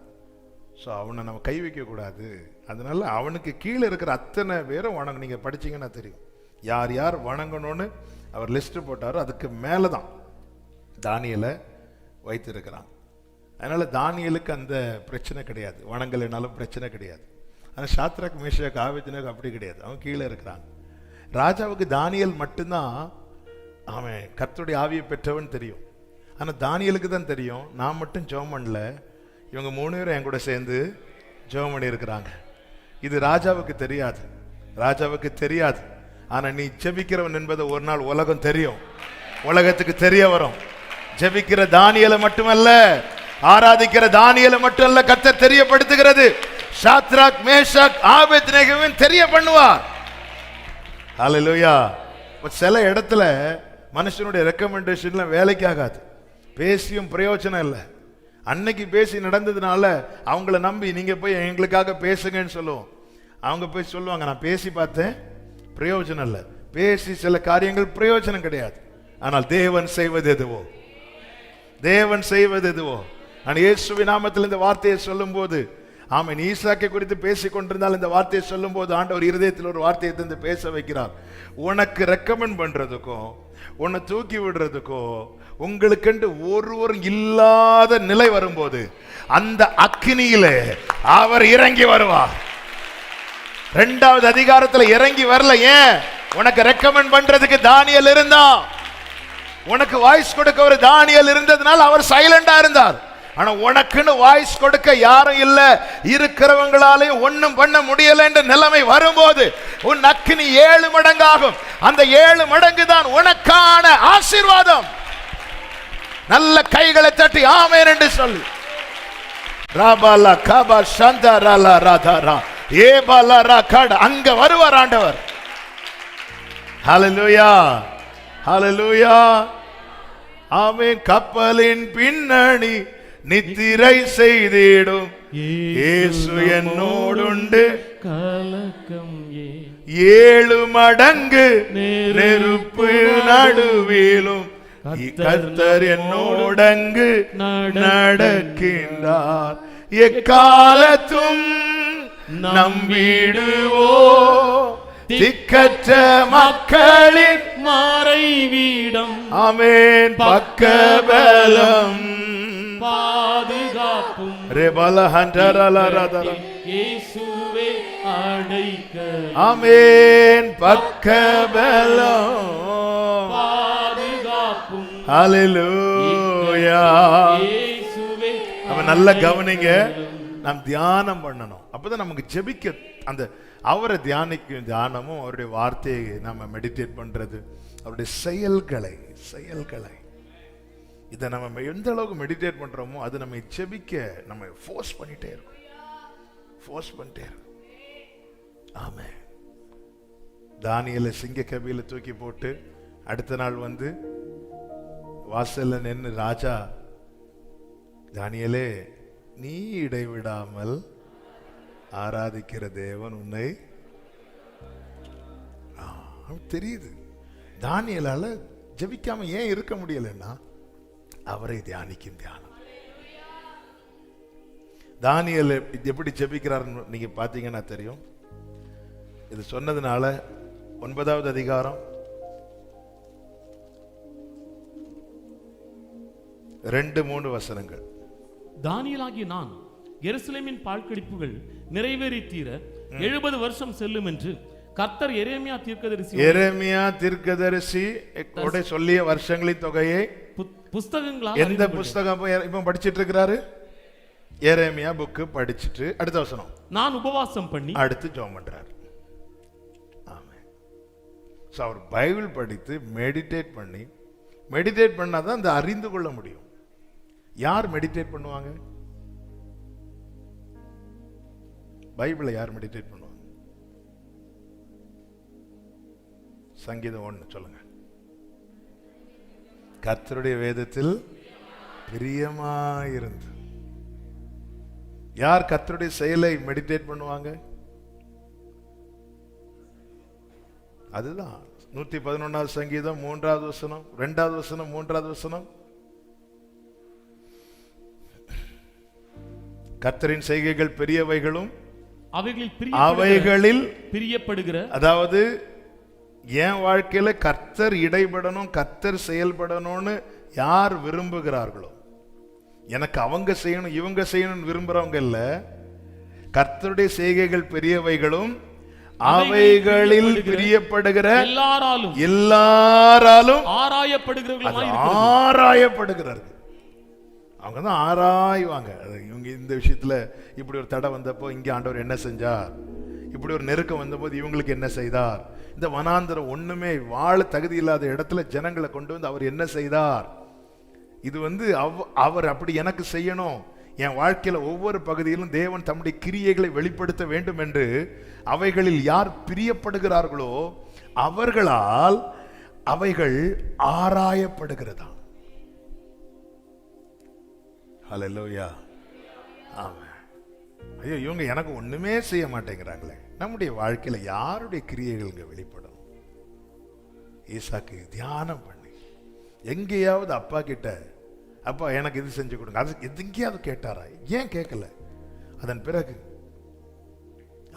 ஸோ அவனை நம்ம கை வைக்க கூடாது. அதனால அவனுக்கு கீழே இருக்கிற அத்தனை பேரும் வணங்க, நீங்க படிச்சீங்கன்னா தெரியும் யார் யார் வணங்கணும்னு அவர் லிஸ்ட் போட்டாரோ அதுக்கு மேலே தான் தானியேலை வைத்திருக்கிறான். அதனால தானியேலுக்கு அந்த பிரச்சனை கிடையாது, வணங்கலைனாலும் பிரச்சனை கிடையாது. ஆனால் சாத்ராக், மேஷாக், ஆபேத்நேகோ அப்படி கிடையாது, அவன் கீழே இருக்கிறான். ராஜாவுக்கு தானியேல் மட்டும்தான் அவன் கர்த்தருடைய ஆவியை பெற்றவன் தெரியும். ஆனால் தானியேலுக்கு தான் தெரியும், நான் மட்டும் ஜெபம் பண்ணல, இவங்க 3 பேரும் என் கூட சேர்ந்து ஜெபம் பண்ணி இருக்கிறாங்க. இது ராஜாவுக்கு தெரியாது, ராஜாவுக்கு தெரியாது. ஆனால் நீ ஜெபிக்கிறவன் என்பதை ஒரு நாள் உலகம் தெரியும், உலகத்துக்கு தெரிய வரும். ஜெபிக்கிற தானியேலை மட்டுமல்ல, ஆராதிக்கிற தானியேலை மட்டுமல்ல கர்த்தர் தெரியப்படுத்துகிறது, சாத்ராக், மேஷாக், ஆபேத்நேகோவையும் தெரிய பண்ணுவார். ஹல்லேலூயா. சில இடத்துல மனுஷனுடைய ரெக்கமெண்டேஷன்ல வேலைக்கு ஆகாது, பேசியும் பிரயோஜனம் இல்லை. அன்னைக்கு பேசி நடந்ததுனால அவங்கள நம்பி நீங்க போய் எங்களுக்காக பேசுங்கன்னு சொல்லுவோம். அவங்க போய் சொல்லுவாங்க, நான் பேசி பார்த்தேன், பிரயோஜனம் இல்லை. பேசி சில காரியங்கள் பிரயோஜனம் கிடையாது. ஆனால் தேவன் செய்வது எதுவோ, தேவன் செய்வது எதுவோ. நான் இயேசுவின் நாமத்தில் இந்த வார்த்தையை சொல்லும் போது, ஆமென், ஈசாக்கை குறித்து பேசிக் கொண்டிருந்தால் இந்த வார்த்தையை சொல்லும் போது ஆண்டவர் இருதயத்தில் ஒரு வார்த்தையை தந்து பேச வைக்கிறார். உனக்கு ரெக்கமெண்ட் பண்றதுக்கும் உன்னை தூக்கி விடுறதுக்கோ உங்களுக்கென்று ஒருவர் இல்லாத நிலை வரும்போது அந்த அக்கினியிலே அவர் இறங்கி வருவார். 2வது அதிகாரத்துல இறங்கி வரல. ஏன்? உனக்கு ரெக்கமெண்ட் பண்றதுக்கு தானியேல் இருந்தா, உனக்கு வாய்ஸ் கொடுக்க ஒரு தானியேல் இருந்ததுனால அவர் சைலண்டா இருந்தார். ஆனா உனக்குன்னு வாய்ஸ் கொடுக்க யாரும் இல்ல, இருக்கிறவங்களாலே ஒன்னும் பண்ண முடியல என்ற நிலைமை வரும்போது உன் அக்கினி 7 மடங்காகும். அந்த 7 மடங்கு தான் உனக்கான ஆசீர்வாதம். நல்ல கைகளை தட்டி ஆமென் என்று சொல்லு. ராபாலா காபா சந்தராலா ராதாரா ஏபாலா ராகட, அங்க வருவார் ஆண்டவர். ஹல்லேலூயா, ஹல்லேலூயா, ஆமென். கப்பலின் பின்னணி நித்திரை செய்திடும் இயேசு என்னோடுண்டு, கலக்கம் 7 மடங்கு நெருப்பு நடுவிலும் கர்த்தர் என்னோடங்கு நடக்கின்றார். எக்காலத்தும் நம்பிடுவோ திக்கற்ற மக்களின் மறைவீடம், ஆமென். பக்கபலம் பாதுகாப்பும் இயேசுவே அடைக்கலம், ஆமென். பக்கபலம் பாதுகாப்பும் ஹல்லேலூயா. இயேசுவே. அப்ப நல்லா கவனிங்க, நாம் தியானம் பண்ணணும். அப்பதான் நமக்கு ஜெபிக்க அந்த அவரை தியானிக்கும் தியானமும் அவருடைய வார்த்தையை நம்ம மெடிடேட் பண்றது, அவருடைய செயல்களை இதை நம்ம எந்த அளவுக்கு மெடிடேட் பண்றோமோ அது நம்ம ஜெபிக்க நம்ம ஃபோர்ஸ் பண்ணிட்டே இருக்கும். ஆமென். தானியேலை சிங்க கபியில தூக்கி போட்டு அடுத்த நாள் வந்து வாசல்ல நின்று ராஜா, தானியேலே, நீ இடைவிடாமல் ஆராதிக்கிற தேவன் உன்னை, தெரியுது. தானியேலால ஜெபிக்காம ஏன் இருக்க முடியலன்னா அவரை தியானிக்கும் தியானம். தானியேல் எப்படி ஜெபிக்கிறாருன்னு நீங்க பாத்தீங்கன்னா தெரியும். இது சொன்னதுனால 9வது அதிகாரம் 2-3 வசனங்கள். தானியேலாகிய நான் எருசலேமின் பாழ்கடிப்புகள் நிறைவேறி தீர 70 வருஷம் செல்லும் என்று கர்த்தர் எரேமியா தீர்க்கதரிசி சொல்லிய வருஷங்களின் தொகையை புஸ்தகங்களால், எந்த புஸ்தகம் இப்ப படிச்சிட்டு இருக்கிறாரு? எரேமியா புக்கு படிச்சிட்டு அடுத்த வசனம், நான் உபவாசம் பண்ணி அடுத்து ஜெபம் பண்றாரு. ஆமென். அவர் பைபிள் படித்து மெடிடேட் பண்ணாதான் அந்த அறிந்து கொள்ள முடியும். யார் மெடிடேட் பண்ணுவாங்க? பைபிளை யார் மெடிடேட் பண்ணுவாங்க? சங்கீதம் 1 சொல்லுங்க. கர்த்தருடைய வேதத்தில் பிரியமாயிருந்து. யார் கர்த்தருடைய செயலை மெடிடேட் பண்ணுவாங்க? அதுதான் 111 சங்கீதம் 3வது வசனம், 2வது வசனம், 3வது வசனம். கர்த்தரின் செய்கைகள் பெரியவைகளும் அவைகளில் பிரியப்படுகிற. அதாவது என் வாழ்க்கையில கர்த்தர் இடைபடணும், கர்த்தர் செயல்படணும்னு யார் விரும்புகிறார்களோ, எனக்கு அவங்க செய்யணும் இவங்க செய்யணும் விரும்புறவங்க இல்ல, கர்த்தருடைய செய்கைகள் பெரியவைகளும் அவைகளில் பிரியப்படுகிற எல்லாராலும் ஆராயப்படுகிறார்கள். அவங்க தான் ஆராய்வாங்க. இவங்க இந்த விஷயத்துல இப்படி ஒரு தடை வந்தப்போ இங்க ஆண்டவர் என்ன செஞ்சார், இப்படி ஒரு நெருக்கம் வந்தபோது இவங்களுக்கு என்ன செய்தார், இந்த வனாந்தரம் ஒண்ணுமே வாழ தகுதி இல்லாத இடத்துல ஜனங்களை கொண்டு வந்து அவர் என்ன செய்தார், இது அவர் அப்படி எனக்கு செய்யணும், என் வாழ்க்கையில ஒவ்வொரு பகுதியிலும் தேவன் தம்முடைய கிரியைகளை வெளிப்படுத்த வேண்டும் என்று அவைகளில் யார் பிரியப்படுகிறார்களோ அவர்களால் அவைகள் ஆராயப்படுகிறதா. ஹல்லேலூயா. ஆமென். ஐயோ, இவங்க எனக்கு ஒண்ணுமே செய்ய மாட்டேங்கிறாங்களே. நம்முடைய வாழ்க்கையில யாருடைய கிரியைகள் வெளிப்படும்? ஈசாக்கு தியானம் பண்ணி எங்கேயாவது அப்பா கிட்ட, அப்பா எனக்கு இது செஞ்சு கொடுங்க, அது எங்கேயாவது கேட்டாரா? ஏன் கேட்கல? அதன் பிறகு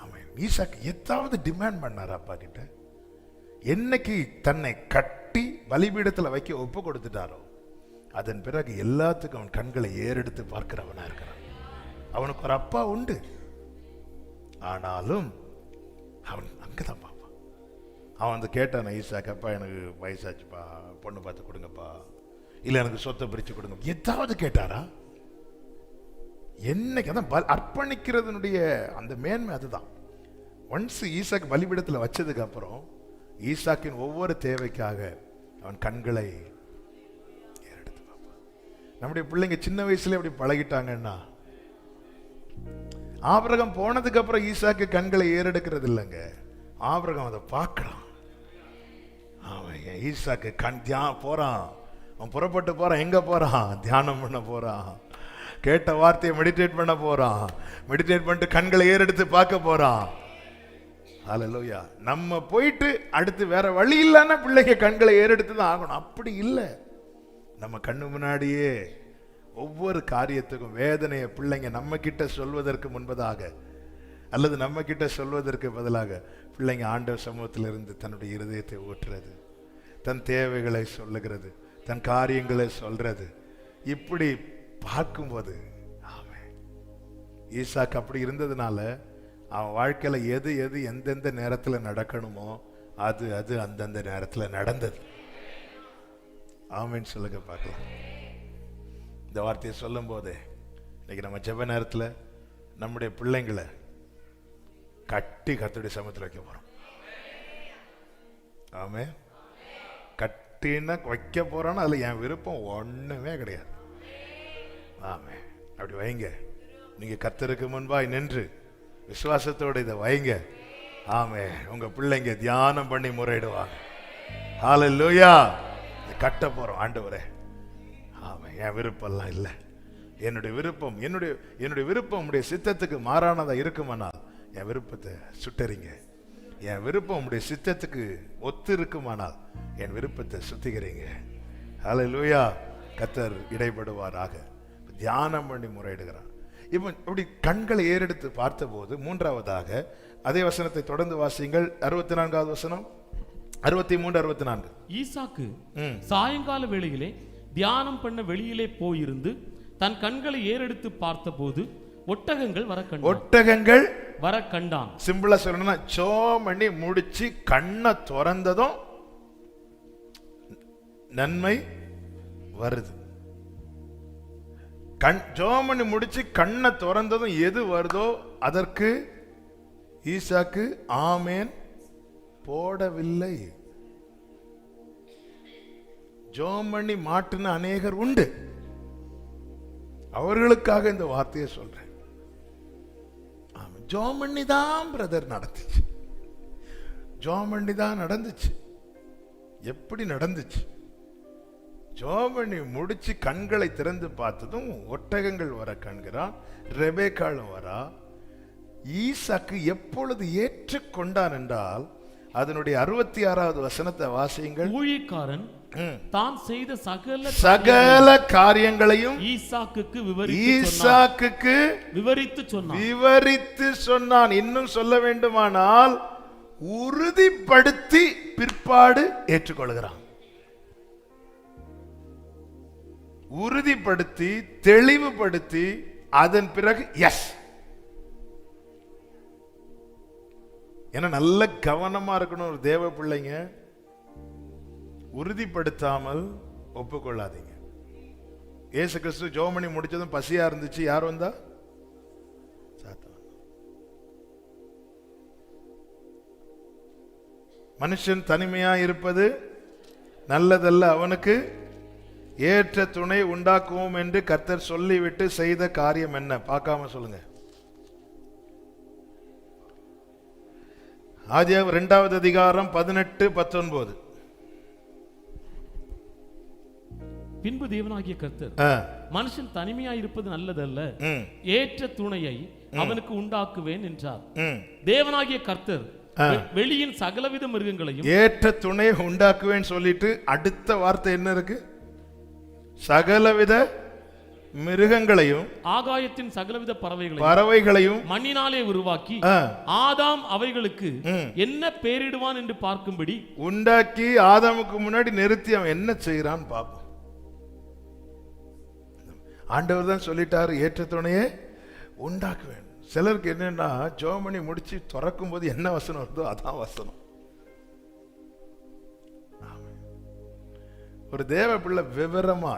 ஆமென், ஈசாக்கு எதாவது டிமாண்ட் பண்ணாரா அப்பா கிட்ட? என்னைக்கு தன்னை கட்டி பலிபீடத்துல வைக்க ஒப்பு கொடுத்துட்டாரோ அதன் பிறகு எல்லாத்துக்கும் அவன் கண்களை ஏறெடுத்து பார்க்கிறவனா இருக்கிறான். அவனுக்கு ஒரு அப்பா உண்டு, ஆனாலும் அவன் அங்கதான் பார்ப்பான். அவன் கேட்டான் ஈசாக்கு, அப்பா எனக்கு வயசாச்சுப்பா, பொண்ணு பார்த்து கொடுங்கப்பா, இல்ல எனக்கு சொத்தை பிரிச்சு கொடுங்க, எதாவது கேட்டாரா? என்னைக்கு அதான் அர்ப்பணிக்கிறதுனுடைய அந்த மேன்மை. அதுதான் ஒன்ஸ் ஈசாக்கு பலிபீடத்துல வச்சதுக்கு அப்புறம் ஈசாக்கின் ஒவ்வொரு தேவைக்காக அவன் கண்களை ஏறெடுத்து பார்ப்பான். நம்முடைய பிள்ளைங்க சின்ன வயசுல அப்படி பழகிட்டாங்கன்னா, ஆபிரகாம் போனதுக்கு அப்புறம் ஈசாக்கு கண்களை ஏறெடுக்கிறது இல்லைங்க, ஆபிரகாம் அதை பார்க்கலாம். அவன் ஈசாக்கு போறான், அவன் புறப்பட்டு போறான். எங்க போறான்? தியானம் பண்ண போறான், கேட்ட வார்த்தையை மெடிடேட் பண்ண போறான், மெடிடேட் பண்ணிட்டு கண்களை ஏறெடுத்து பார்க்க போறான். ஹல்லேலூயா. நம்ம போயிட்டு அடுத்து வேற வழி இல்லைன்னா பிள்ளைங்க கண்களை ஏறெடுத்து தான் ஆகணும். அப்படி இல்லை, நம்ம கண்ணு முன்னாடியே ஒவ்வொரு காரியத்துக்கும் வேதனையை பிள்ளைங்க நம்ம கிட்ட சொல்வதற்கு முன்பதாக அல்லது நம்ம கிட்ட சொல்வதற்கு பதிலாக பிள்ளைங்க ஆண்டவர் சமூகத்தில் இருந்து தன்னுடைய இருதயத்தை ஊற்றுறது, தன் தேவைகளை சொல்லுகிறது, தன் காரியங்களை சொல்றது, இப்படி பார்க்கும்போது ஆமென், ஈசாக்கு அப்படி இருந்ததுனால அவன் வாழ்க்கையில எது எது எந்தெந்த நேரத்தில் நடக்கணுமோ அது அது அந்தந்த நேரத்தில் நடந்தது. ஆமென் சொல்லுங்க பார்க்கலாம். இந்த வார்த்தையை சொல்லும் போதே இன்னைக்கு நம்ம ஜெப நேரத்தில் நம்முடைய பிள்ளைங்களை கட்டி கர்த்தருடைய சமூகத்தில் வைக்க போறோம். ஆமென். கட்டினா வைக்க போறோன்னா அதுல என் விருப்பம் ஒண்ணுமே கிடையாது. ஆமென். அப்படி வைங்க. நீங்க கர்த்தருக்கு முன்பாய் நின்று விசுவாசத்தோடு இதை வைங்க. ஆமென். உங்க பிள்ளைங்க தியானம் பண்ணி முறையிடுவாங்க. ஹல்லேலூயா. கட்ட போறோம் ஆண்டவரே. ஆமென். என் விருப்பம் எல்லாம் இல்லை, என்னுடைய விருப்பம் என்னுடைய விருப்பம் உம்முடைய சித்தத்துக்கு மாறானதா இருக்குமானால் என் விருப்பத்தை சுட்டறிங்க. என் விருப்பம் உம்முடைய சித்தத்துக்கு ஒத்து இருக்குமானால் என் விருப்பத்தை சுத்திக்கிறீங்க. ஹல்லேலூயா. கர்த்தர் இடைப்படுவாராக. தியானம் பண்ணி முறையிடுகிறான். இப்போ இப்படி கண்களை ஏறெடுத்து பார்த்தபோது மூன்றாவதாக அதே வசனத்தை தொடர்ந்து வாசியுங்கள். 64வது வசனம், 63, 64. ஈசாக்கு சாயங்கால வேளையிலே தியானம் பண்ண வெளியிலே போயிருந்து தன் கண்களை ஏறெடுத்து பார்த்தபோது ஒட்டகங்கள் வர கண்டான். சிம்பிளா சொல்லணும்னா ஜெபம் பண்ணி முடிச்சு கண்ணை திறந்ததும் நன்மை வருது. ஜெபம் பண்ணி முடிச்சு கண்ணை திறந்ததும் எது வருதோ அதற்கு ஈசாக்கு ஆமேன் போடவில்லை. ஜெபம் பண்ணி மாட்டின அநேகர் உண்டு, அவர்களுக்காக இந்த வார்த்தையை சொல்றேன். ஜெபம் பண்ணி தான் பிரதர் நடந்துச்சு, ஜெபம் பண்ணி தான் நடந்துச்சு. எப்படி நடந்துச்சு? ஜெபம் பண்ணி முடிச்சு கண்களை திறந்து பார்த்ததும் ஒட்டகங்கள் வர காண்கிறான், ரெபேக்காளும் வரா. ஈசாக்கு எப்பொழுது ஏற்றுக்கொண்டான் என்றால் அதனுடைய 66வது வசனத்தை வாசியுங்கள். ஊழியக்காரன் தான் செய்த சகல காரியங்களையும் ஈசாக்குக்கு விவரித்து சொன்னான். இன்னும் சொல்ல வேண்டுமானால் உறுதிப்படுத்தி பிற்பாடு ஏற்றுக்கொள்கிறான். உறுதிப்படுத்தி தெளிவுபடுத்தி அதன் பிறகு எஸ். ஏன்னா நல்ல கவனமா இருக்கணும் ஒரு தேவ பிள்ளைங்க. உறுதிப்படுத்தாமல் ஒப்புக்கொள்ளாதீங்க. இயேசு கிறிஸ்து ஜெபம் பண்ணி முடிச்சதும் பசியா இருந்துச்சு. யார் வந்தா? சாத்தான். மனுஷன் தனிமையா இருப்பது நல்லதல்ல, அவனுக்கு ஏற்ற துணை உண்டாக்குவோம் என்று கர்த்தர் சொல்லிவிட்டு செய்த காரியம் என்ன? பார்க்காம சொல்லுங்க. ஆதியாகமம் 2வது அதிகாரம் 18-19. பின்பு தேவனாகிய கர்த்தர் மனுஷன் தனிமையா இருப்பது நல்லதல்ல, ஏற்ற துணையை அவனுக்கு உண்டாக்குவேன் என்றார். தேவனாகிய கர்த்தர் வெளியின் சகலவித மிருகங்களையும் ஏற்ற துணையை உண்டாக்குவேன் சொல்லிட்டு அடுத்த வார்த்தை என்ன இருக்கு? சகலவித மிருகங்களையும் ஆகாயத்தின் சகலவித பறவைகளையும் மண்ணினாலே உருவாக்கி ஆதாம் அவைகளுக்கு என்ன பேரிடுவான் என்று பார்க்கும்படி உண்டாக்கி ஆதாமுக்கு முன்னாடி நிறுத்தி அவன் என்ன செய்யறான் பார்ப்போம். ஆண்டவர் தான் சொல்லிட்டாரு ஏற்ற துணையை உண்டாக்குவேன். சிலருக்கு என்னன்னா ஜெபம் பண்ணி முடிச்சு திறக்கும் போது என்ன வசனம் வருதோ அதான் வசனம். ஒரு தேவ பிள்ளை விவரமா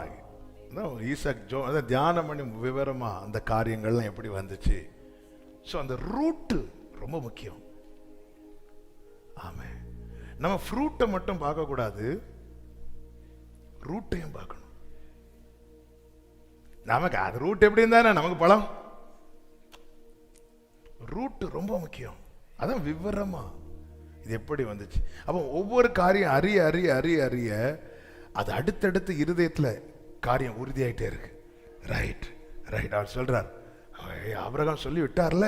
ஈசாக் தியானம் பண்ணி விவரமா அந்த காரியங்கள்லாம் எப்படி வந்துச்சு. ஸோ அந்த ரூட்டு ரொம்ப முக்கியம். ஆமே, நம்ம ஃப்ரூட்டை மட்டும் பார்க்க கூடாது, ரூட்டையும் பார்க்கணும். நமக்கு அது ரூட் எப்படி இருந்தானே நமக்கு பழம். ரூட் ரொம்ப முக்கியம். அதான் விவரமா இது எப்படி வந்துச்சு. அப்போ ஒவ்வொரு காரியம் அறிய அறிய அறிய அறிய அது அடுத்தடுத்து இருதயத்தில் காரியம் உறுதியாயிட்டே இருக்கு. Right right. அவர் சொல்றார், ஆபிரகாம் சொல்லி விட்டார்ல,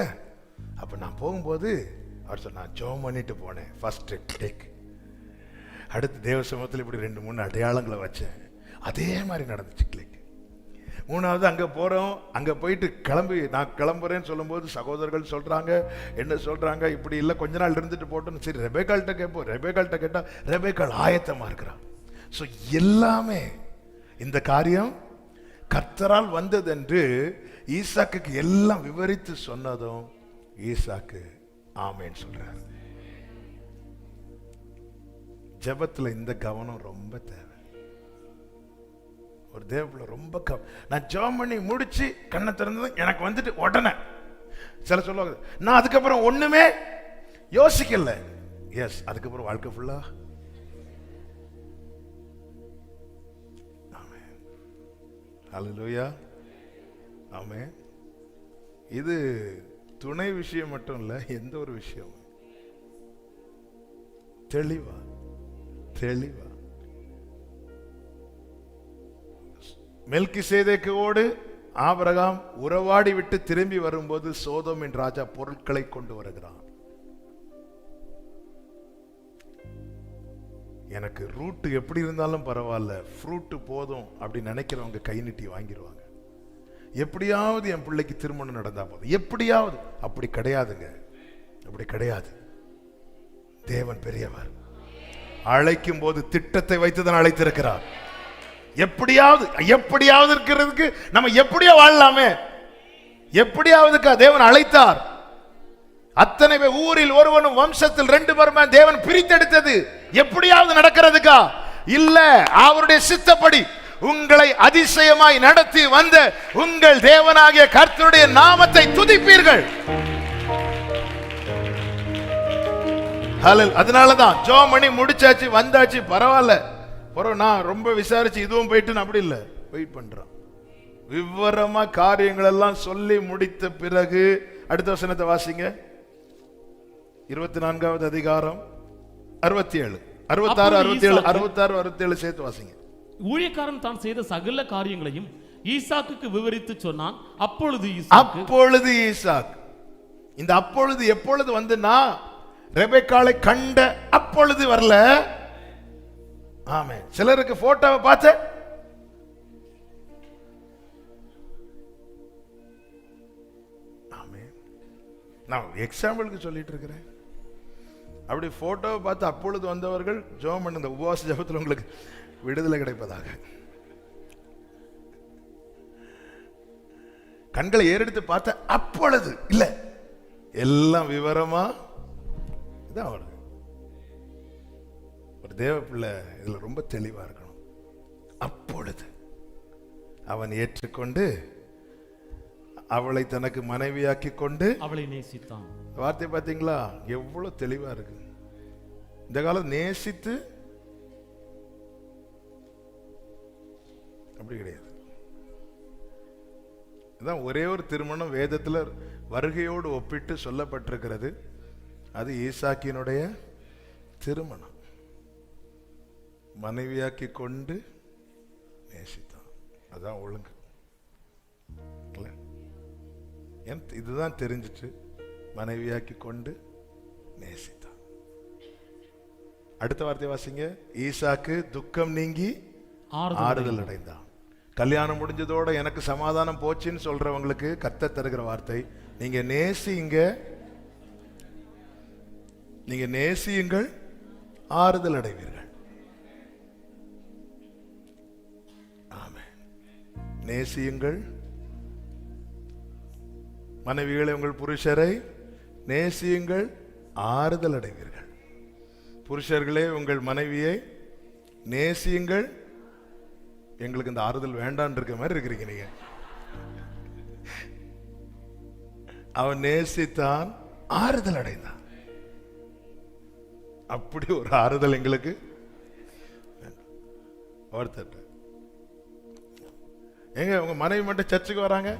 அப்ப நான் போகும்போது அவர் சொன்ன நான் ஜெபம் பண்ணிட்டு போனேன். First take. அடுத்து தேவ சமூகத்தில் இப்படி 2-3 அடையாளங்களை வச்சேன். அதே மாதிரி நடந்துச்சு. கிளிக். 3வது அங்கே போகிறோம். அங்கே போயிட்டு நான் கிளம்புறேன்னு சொல்லும்போது சகோதரர்கள் சொல்கிறாங்க, என்ன சொல்கிறாங்க, இப்படி இல்லை கொஞ்ச நாள் இருந்துட்டு போட்டோன்னு. சரி ரெபேக்காள்கிட்ட கேட்போம். ரெபேக்காள்கிட்ட கேட்டால் ரெபேக்காள் ஆயத்தமாக இருக்கிறான். ஸோ எல்லாமே இந்த காரியம் கர்த்தரால் வந்தது என்று ஈசாக்குக்கு எல்லாம் விவரித்து சொன்னதும் ஈசாக்கு ஆமேன்னு சொல்றார். ஜெபத்தில் இந்த கவனம் ரொம்ப தேவை. ஒரு தேவப்புல ரொம்ப நான் ஜெபம் பண்ணி முடிச்சு கண்ணை திறந்தது எனக்கு வந்துட்டு உடனே சில சொல்லுவாங்க நான் அதுக்கப்புறம் ஒண்ணுமே யோசிக்கல. எஸ், அதுக்கப்புறம் வாழ்க்கை ஃபுல்லா ஹல்லேலூயா. ஆமென். இது துணை விஷயம் மட்டும் இல்ல, எந்த ஒரு விஷயம் தெளிவா தெளிவா. மெல்கிசேதேக்கோடு ஆபிரகாம் உறவாடி விட்டு திரும்பி வரும்போது சோதோமின் ராஜா பொருட்களை கொண்டு வருகிறான். எனக்கு ரூட் எப்படி இருந்தாலும் பரவாயில்ல, ஃப்ரூட் போதும் அப்படி நினைக்கிறவங்க கை நீட்டி வாங்கிடுவாங்க. எப்படியாவது என் பிள்ளைக்கு திருமணம் நடந்தா போதும், எப்படியாவது. அப்படி கிடையாதுங்க, அப்படி கிடையாது. தேவன் பெரியவர். அழைக்கும் போது திட்டத்தை வைத்துதான் அழைத்திருக்கிறார். எப்படியாவது எப்படியாவது இருக்கிறதுக்கு நம்ம எப்படியோ வாழலாமே, எப்படியாவதுக்கா தேவன் அழைத்தார். அத்தனை ஊரில் ஒருவனும் வம்சத்தில் 2 பேருமே தேவன் பிரித்தெடுத்தது எப்படியாவது நடக்கிறதுக்கா இல்ல, அவருடைய சித்தப்படி உங்களை அதிசயமாய் நடத்தி வந்த உங்கள் தேவனாகிய கர்த்தருடைய நாமத்தை துதிப்பீர்கள். அதனாலதான் ஜெபம் பண்ணி முடிச்சாச்சு, வந்தாச்சு, பரவாயில்ல, நான் ரொம்ப விசாரிச்சு இதுவும் போயிட்டு அப்படி இல்லை, வெயிட் பண்றோம். விவரமா காரியங்கள் எல்லாம் சொல்லி முடித்த பிறகு அடுத்த வசனத்தை வாசிங்க. 24வது அதிகாரம் 67, 66, 67 சேர்த்து வாசிங்க. ஊழியக்காரன் தான் செய்த சகல காரியங்களையும் ஈசாக்குக்கு விவரித்து சொன்னான். அப்பொழுது ஈசாக், இந்த அப்பொழுது எப்பொழுது வந்துன்னா ரெபெக்காளை கண்ட அப்பொழுது வரல. ஆமென். சிலருக்கு போட்டோவை பார்த்து நான் எக்ஸாம்பிளுக்கு சொல்லிட்டு இருக்கிறேன். அப்படி போட்டோவை பார்த்து அப்பொழுது வந்தவர்கள் ஜெபம் பண்ண இந்த உபவாச ஜெபத்தில் உங்களுக்கு விடுதலை கிடைப்பதாக. கண்களை ஏறெடுத்து பார்த்த அப்பொழுது இல்ல, எல்லாம் விவரமா இதான் வருது. ஒரு தேவ பிள்ளை இதுல ரொம்ப தெளிவா இருக்கணும். அப்பொழுது அவன் ஏற்றுக்கொண்டு அவளை தனக்கு மனைவியாக்கி கொண்டு அவளை நேசித்தான். வார்த்தை பார்த்தீங்களா எவ்வளவு தெளிவா இருக்கு. இந்த காலம் நேசித்து அப்படி கிடையாது. இதான் ஒரே ஒரு திருமணம் வேதத்தில் வருகையோடு ஒப்பிட்டு சொல்லப்பட்டிருக்கிறது. அது ஈசாக்கினுடைய திருமணம். மனைவியாக்கி கொண்டு நேசித்தான். அதான் ஒழுங்கு. இதுதான் தெரிஞ்சிட்டு மனைவியாக்கி கொண்டு நேசித்தான். அடுத்த வார்த்தை வாசிங்க. ஈசாக்கு துக்கம் நீங்கி ஆறுதல் அடைந்தான். கல்யாணம் முடிஞ்சதோட எனக்கு சமாதானம் போச்சுன்னு சொல்றவங்களுக்கு கர்த்தர் தருகிற வார்த்தை, நீங்க நேசியுங்கள் ஆறுதல் அடைவீர்கள். ஆமென். நேசியுங்கள். மனைவிகளை உங்கள் புருஷரை நேசியுங்கள் ஆறுதல் அடைவீர்கள். புருஷர்களே உங்கள் மனைவியை நேசியுங்கள். எங்களுக்கு இந்த ஆறுதல் வேண்டான் இருக்க மாதிரி இருக்கிறீங்க நீங்க. அவன் நேசித்தான் ஆறுதல் அடைந்தான். அப்படி ஒரு ஆறுதல் எங்களுக்கு ஒருத்தர். எங்க உங்க மனைவி மட்டும் சர்ச்சுக்கு வராங்க,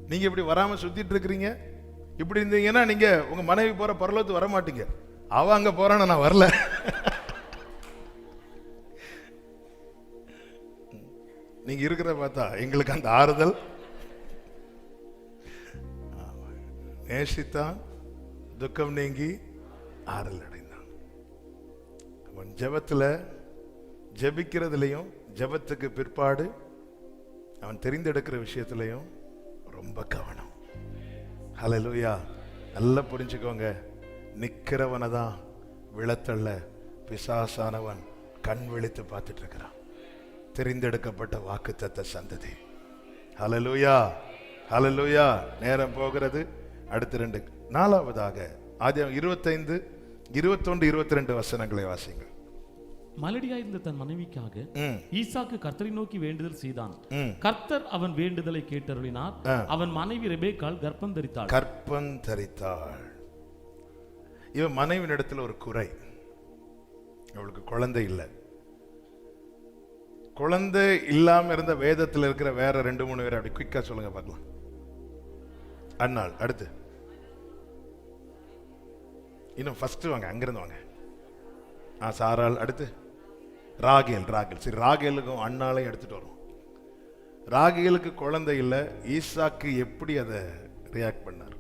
நீங்க இப்படி வராம சுத்திட்டு இருக்கிறீங்க. இப்படி இருந்தீங்கன்னா நீங்க உங்க மனைவி போற பரலோகத்துக்கு வர மாட்டீங்க. அவ அங்க போறான்னு நான் வரல. நீங்க இருக்கிற பார்த்தா எங்களுக்கு அந்த ஆறுதல். நேசித்தான் துக்கம் நீங்கி ஆறுதல் அடைந்தான். அவன் ஜெபத்துல ஜெபிக்கிறதுலையும் ஜெபத்துக்கு பிற்பாடு அவன் தெரிந்தெடுக்கிற விஷயத்திலையும் ரொம்ப கவனம். ஹல்லேலூயா. நல்லா புரிஞ்சுக்கோங்க. நிக்கிறவனை தான் விழத்தள்ள பிசாசானவன் கண் விழித்து பார்த்துட்டு இருக்கிறான். தெரிந்தெடுக்கப்பட்ட வாக்குத்தத்த சந்ததி. ஹல்லேலூயா, ஹல்லேலூயா. நேரம் போகிறது. அடுத்த 2 4வதாக ஆதியாகமம் 25, 21, 22 வசனங்களை வாசிங்கள். மலடியாயிருந்த தன் மனைவிக்காக ஈசாக்கு கர்த்தரை நோக்கி வேண்டுதல் செய்தான். கர்த்தர் அவன் வேண்டுதலை கேட்டருளினார். அவன் மனைவி ரெபெக்காள் கர்ப்பம் தரித்தாள். இவன் மனைவியின் இடத்துல ஒரு குறை. அவளுக்கு குழந்தை இல்லை. குழந்தை இல்லாம இருந்த வேதத்தில் இருக்கிற வேற 2-3 பேர் அப்படி குயிக்கா சொல்லுங்க பார்க்கலாம். அன்னாள். அடுத்து இன்னும் ஃபர்ஸ்ட் வாங்க, அங்கிருந்து வாங்க. சாராள். அடுத்து ராகேல். சரி, ராகேலுக்கும் அண்ணாலையும் எடுத்துட்டு வரும். ராகேலுக்கு குழந்தை இல்லை. ஈசாக்கு எப்படி அதை ரியாக்ட் பண்ணார்?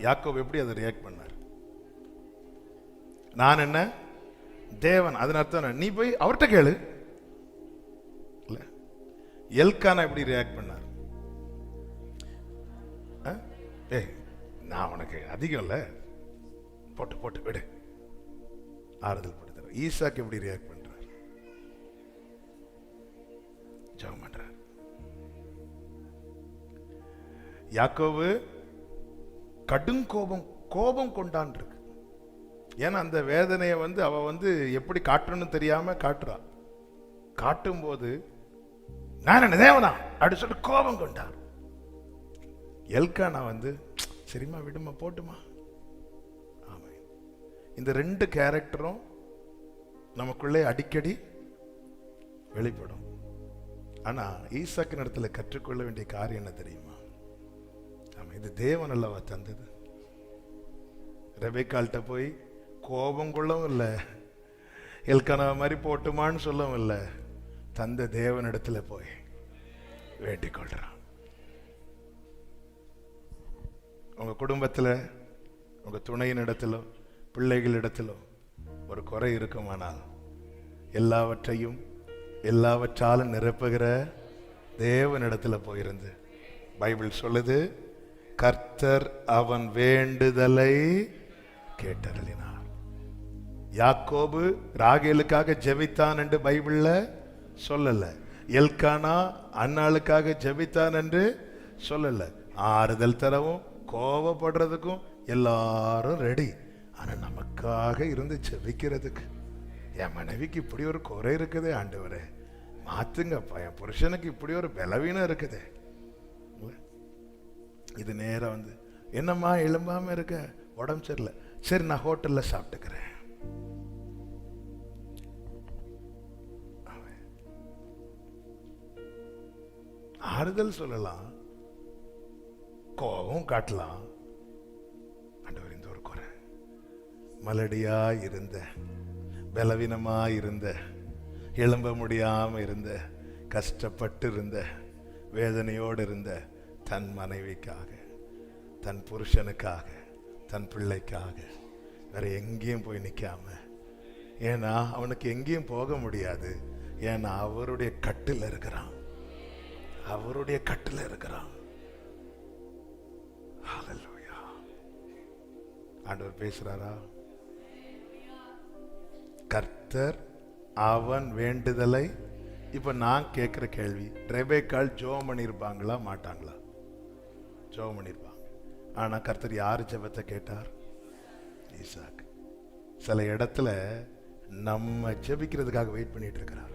யாக்கோபு எப்படி அதை ரியாக்ட் பண்ணார்? நான் என்ன தேவன், அதன் அர்த்தம் நீ போய் அவர்கிட்ட கேளு. இல்ல, எல்கானா எப்படி ரியாக்ட் பண்ணார்? நான் உனக்கு அதிகம் இல்ல, போட்டு விடு, ஆறுதல் படுத்துற. ஈசாக்கு எப்படி ரியாக்ட் பண்றார்? ஜெபம் பண்றார். யாக்கோபு கடும் கோபம் கொண்டான் இருக்கு. ஏன்னா அந்த வேதனையை அவ எப்படி காட்டணும்னு தெரியாம காட்டுறா. காட்டும் போது நான் என்ன தேவனா அப்படி சொல்லிட்டு கோபம் கொண்டார். எல்கானா சரிம்மா விடுமா போட்டுமா. ஆமா, இந்த 2 கேரக்டரும் நமக்குள்ளே அடிக்கடி வெளிப்படும். ஆனா ஈசாக்கின் இடத்துல கற்றுக்கொள்ள வேண்டிய காரியம் என்ன தெரியுமா? ஆமா, இது தேவன் அல்லவா தந்தது. ரெபெக்காள்கிட்ட போய் கோபம் கொள்ளவும் இல்லை, எல்கானா மாதிரி போட்டுமான்னு சொல்லவும் இல்லை, தந்த தேவனிடத்துல போய் வேண்டிக் கொள்றான். உங்க குடும்பத்துல, உங்க துணையின் இடத்திலோ பிள்ளைகளிடத்திலோ ஒரு குறை இருக்குமானால் எல்லாவற்றையும் எல்லாவற்றாலும் நிரப்புகிற தேவனிடத்துல போயிருந்து, பைபிள் சொல்லுது, கர்த்தர் அவன் வேண்டுதலை கேட்டருளினார். யாக்கோபு ராகேலுக்காக ஜெபித்தான் என்று பைபிள்ல சொல்லல, எல்கானா அன்னாளுக்காக ஜெபித்தான் என்று சொல்லல. ஆறுதல் தரவும் கோபப்படுறதுக்கும் எல்லாரும் ரெடி. ஆனா நமக்காக இருந்து ஜெபிக்கிறதுக்கு, என் மனைவிக்கு இப்படி ஒரு குறை இருக்குதே ஆண்டவரே மாத்துங்கப்பா, என் புருஷனுக்கு இப்படி ஒரு பலவீனம் இருக்குதே, இது நேரம் வந்து என்னம்மா எழும்பாம இருக்க, உடம்பு சரியில்லை, சரி நான் ஹோட்டல்ல சாப்பிட்டுக்கிறேன். ஆறுதல் சொல்லலாம், கோபம் காட்டலாம். ஆண்டவர் இந்த ஒரு குறை, மலடியா இருந்த, பலவீனமா இருந்த, எழும்ப முடியாம இருந்த, கஷ்டப்பட்டு இருந்த, வேதனையோடு இருந்த தன் மனைவிக்காக, தன் புருஷனுக்காக, தன் பிள்ளைக்காக வேற எங்கேயும் போய் நிற்காம, ஏன்னா அவனுக்கு எங்கேயும் போக முடியாது, ஏன்னா அவருடைய கட்டில் இருக்கிறான், அவருடைய கட்டில் இருக்கிறான். ஹல்லேலூயா. ஆண்டவர் பேசுறாரா? கர்த்தர் அவன் வேண்டுதலை. இப்ப நான் கேட்கிற கேள்வி, ரெபேக்காள் ஜெபம் பண்ணிருப்பாங்களா மாட்டாங்களா? ஜெபம் பண்ணிருப்பாங்க. ஆனா கர்த்தர் யாரு ஜெபத்தை கேட்டார்? ஈசாக்கு. சில இடத்துல நம்ம ஜெபிக்கிறதுக்காக வெயிட் பண்ணிட்டு இருக்கிறார்.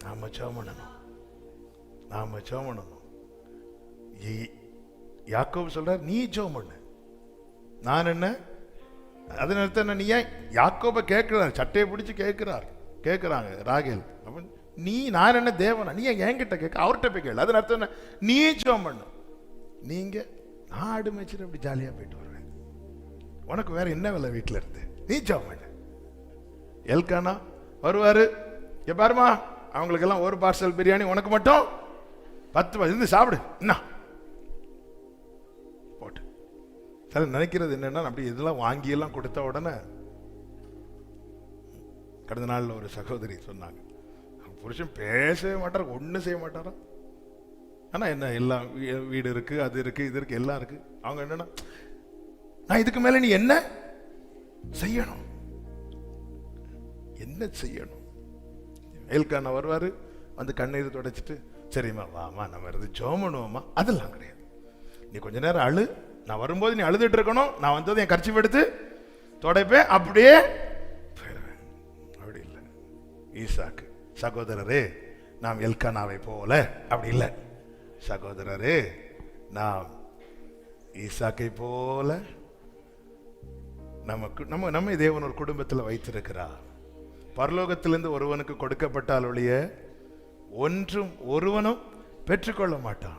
நாம ஜெபம் பண்ணணும், நாம ஜெபம் பண்ணணும். யாக்கோபு சொல்றார், நீ ஜெபம் பண்ணு, நான் என்ன அது நிறுத்த. நீ ஏன் யாக்கோப கேட்கிறார், சட்டையை பிடிச்சு கேட்கிறாங்க ராகேல். நீ நான் என்ன தேவனா, நீ என்கிட்ட கேட்க, அவர்கிட்ட போய் கேளு. அது அர்த்தம் நீ ஜெபம் பண்ணு. நீங்க நான் ஆடு மேய்ச்சிட்டு அப்படி ஜாலியா போயிட்டு வருவேன், உனக்கு வேற என்ன வேலை வீட்டுல இருந்து, நீ ஜெபம் பண்ணு. எல்கானா வருவாரு, பாருமா அவங்களுக்கெல்லாம் ஒரு பார்சல் பிரியாணி, உனக்கு மட்டும் 10 இருந்து சாப்பிடு என்ன போட்டு. சில நினைக்கிறது என்னன்னா, அப்படி இதெல்லாம் வாங்கியெல்லாம் கொடுத்த உடனே, கடந்த நாள் ஒரு சகோதரி சொன்னாங்க, புருஷன் பேசவே மாட்டார், ஒன்றும் செய்ய மாட்டாரா, ஆனா என்ன எல்லாம் வீடு இருக்கு, அது இருக்கு, இது இருக்கு, எல்லாம் இருக்கு. அவங்க என்னன்னா, நான் இதுக்கு மேல நீ என்ன செய்யணும், என்ன செய்யணும். எல்கானா வருவாரு, வந்து கண்ணீர் தொடச்சிட்டு, சரிம்மா வாமா நம்ம இருந்து ஜெபம் பண்ணுவோமா, அதெல்லாம் கிடையாது. நீ கொஞ்ச நேரம் அழு, நான் வரும்போது நீ அழுதுட்டு இருக்கணும், நான் வந்தது என் கர்ச்சீஃப் எடுத்து தொடைப்பேன், அப்படியே போயிடுவேன். அப்படி இல்லை. ஈசாக்கு, சகோதரரே நாம் எல்கானாவை போல அப்படி இல்லை, சகோதரரே நாம் ஈசாக்கை போல நமக்கு நம்ம தேவன் ஒரு குடும்பத்தில் வைத்திருக்கிறார். பரலோகத்திலிருந்து ஒருவனுக்கு கொடுக்கப்பட்டால் ஒழிய ஒன்றும் ஒருவனும் பெற்றுக்கொள்ள மாட்டான்.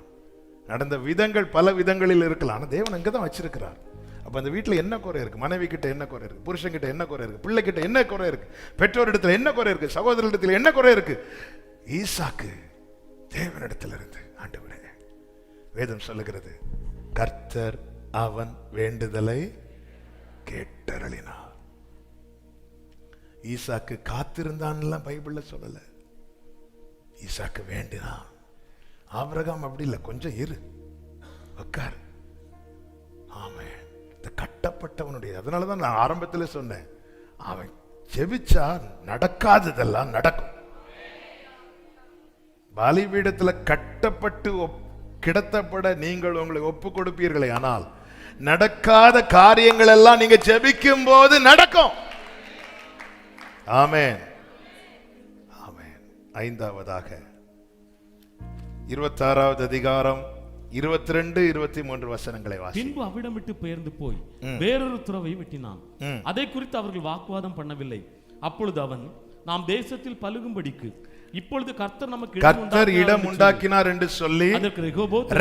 நடந்த விதங்கள் பல விதங்களில் இருக்கலாம், ஆனால் தேவன் அங்கே தான் வச்சிருக்கிறார். அப்போ அந்த வீட்டில் என்ன குறை இருக்கு, மனைவி கிட்ட என்ன குறை இருக்கு, புருஷன் கிட்ட என்ன குறை இருக்கு, பிள்ளை கிட்ட என்ன குறை இருக்கு, பெற்றோரிடத்துல என்ன குறை இருக்கு, சகோதரிடத்தில் என்ன குறை இருக்கு. ஈசாக்கு தேவனிடத்தில் இருந்து, ஆண்டவரே, வேதம் சொல்லுகிறது, கர்த்தர் அவன் வேண்டுதலை கேட்டருளினார். ஈசாக்கு காத்திருந்தான்லாம் பைபிள்ல சொல்லல, ஈசாக்கு வேண்டினான். ஆபிரகாம் அப்படி இல்லை, கொஞ்சம் இரு, உட்கார். ஆமென். இந்த கட்டப்பட்டவனுடைய, அதனாலதான் நான் ஆரம்பத்தில் சொன்னேன், அவன் ஜெபிச்சா நடக்காததெல்லாம் நடக்கும். பலிபீடத்தில் கட்டப்பட்டு கிடத்தப்பட நீங்கள் உங்களை ஒப்பு கொடுப்பீர்களே, ஆனால் நடக்காத காரியங்கள் எல்லாம் நீங்க ஜெபிக்கும் போது நடக்கும். ஆமென், ஆமென். 5ஆவதாக 26வது அதிகாரம் 22, 23 வசனங்களை வாசி. பின்பு அவ்விடம் விட்டு பெயர்ந்து போய் வேறொரு துறவை வெட்டினான். அதை குறித்து அவர்கள் வாக்குவாதம் பண்ணவில்லை. அப்பொழுது அவன், நாம் தேசத்தில் பலுகும்படிக்கு இப்பொழுது கர்த்தர் நமக்கு கர்த்தர் இடம் உண்டாக்கினார் என்று சொல்லி அதற்கு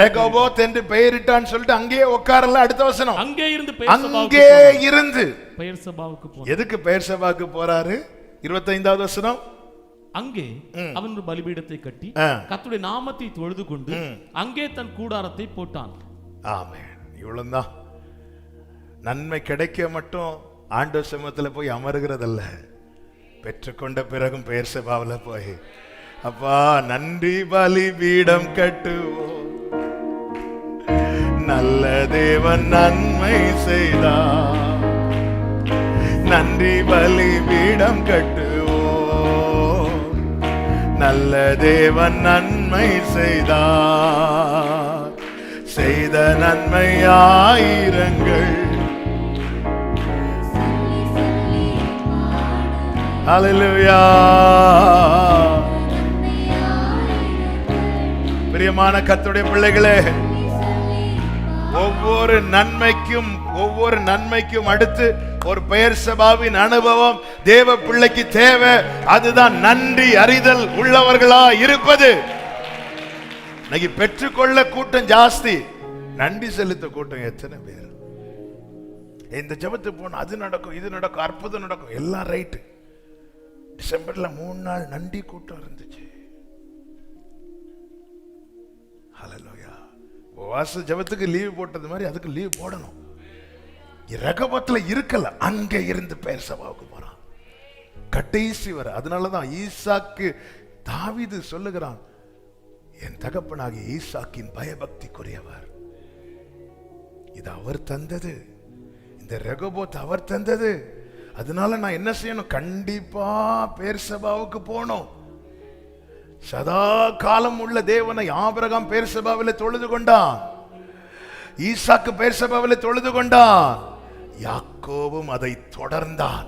ரெகோபோத் என்று பெயரிட்டான்னு சொல்லிட்டு அங்கேயே உட்காரல. அடுத்த வசனம், அங்கே இருந்து பெயர்சபாவுக்கு போனார். எதுக்கு பெயர்சபாவுக்கு போறாரு? 25வது வசனம், அங்கே அவன் ஒரு பலிபீடத்தை கட்டி கர்த்தருடைய நாமத்தை தொழுது கொண்டு அங்கே தன் கூடாரத்தை போட்டான். ஆமென். இவ்வளவுதான். நன்மை கிடைக்க மட்டும் ஆண்டவர் சமூகத்துல போய் அமருகிறதல்ல, பெற்றுக்கொண்ட பிறகும் பெயர்சபாவுல போய் அப்பா நன்றி பலிபீடம் கட்டுவோம், நல்ல தேவன் நன்மை செய்தார், நன்றி பலிபீடம் கட்டுவோம், நல்ல தேவன் நன்மை செய்தார், செய்த நன்மை ஆயிரங்கள். ஹல்லேலூயா. பிரியமான கர்த்தருடைய பிள்ளைகளே, ஒவ்வொரு நன்மைக்கும் அடுத்து ஒரு பெயர்சபாவின் அனுபவம் தேவ பிள்ளைக்கு தேவை. அதுதான் நன்றி அறிதல் உள்ளவர்களா இருப்பது. இன்னைக்கு பெற்றுக்கொள்ள கூட்டம் ஜாஸ்தி, நன்றி செலுத்த கூட்டம் எத்தனை பேர்? இந்த ஜெபத்துக்கு போன அது நடக்கும், இது நடக்கும், அற்புதம் நடக்கும், எல்லாம் ரைட்டு. டிசம்பர்ல 3 நாள் நன்றி கூட்டம் இருந்துச்சு. ஹல்லேலூயா. உபவாச ஜெபத்துக்கு லீவு போட்டது மாதிரி அதுக்கு லீவு போடணும். ரெகோபோத்துல இருக்கல, அங்க இருந்து பெயர்சபாவுக்கு போறான் கடைசி வரை. அதனாலதான் ஈசாக்கு தாவீது சொல்லுகிறான், என் தகப்பனாகிய ஈசாக்கின் பயபக்திக்குரியவர். இது அவர் தந்தது, இந்த ரெகோபோத் அவர் தந்தது. அதனால நான் என்ன செய்யணும்? கண்டிப்பா பெயர்சபாவுக்கு போனோம். சதா காலம் உள்ள தேவனை ஆபிரகாம் பெயர்சபாவிலே தொழுது கொண்டான், ஈசாக்கு பெயர்சபாவிலே தொழுது கொண்டான், யாக்கோபும் அதை தொடர்ந்தான்.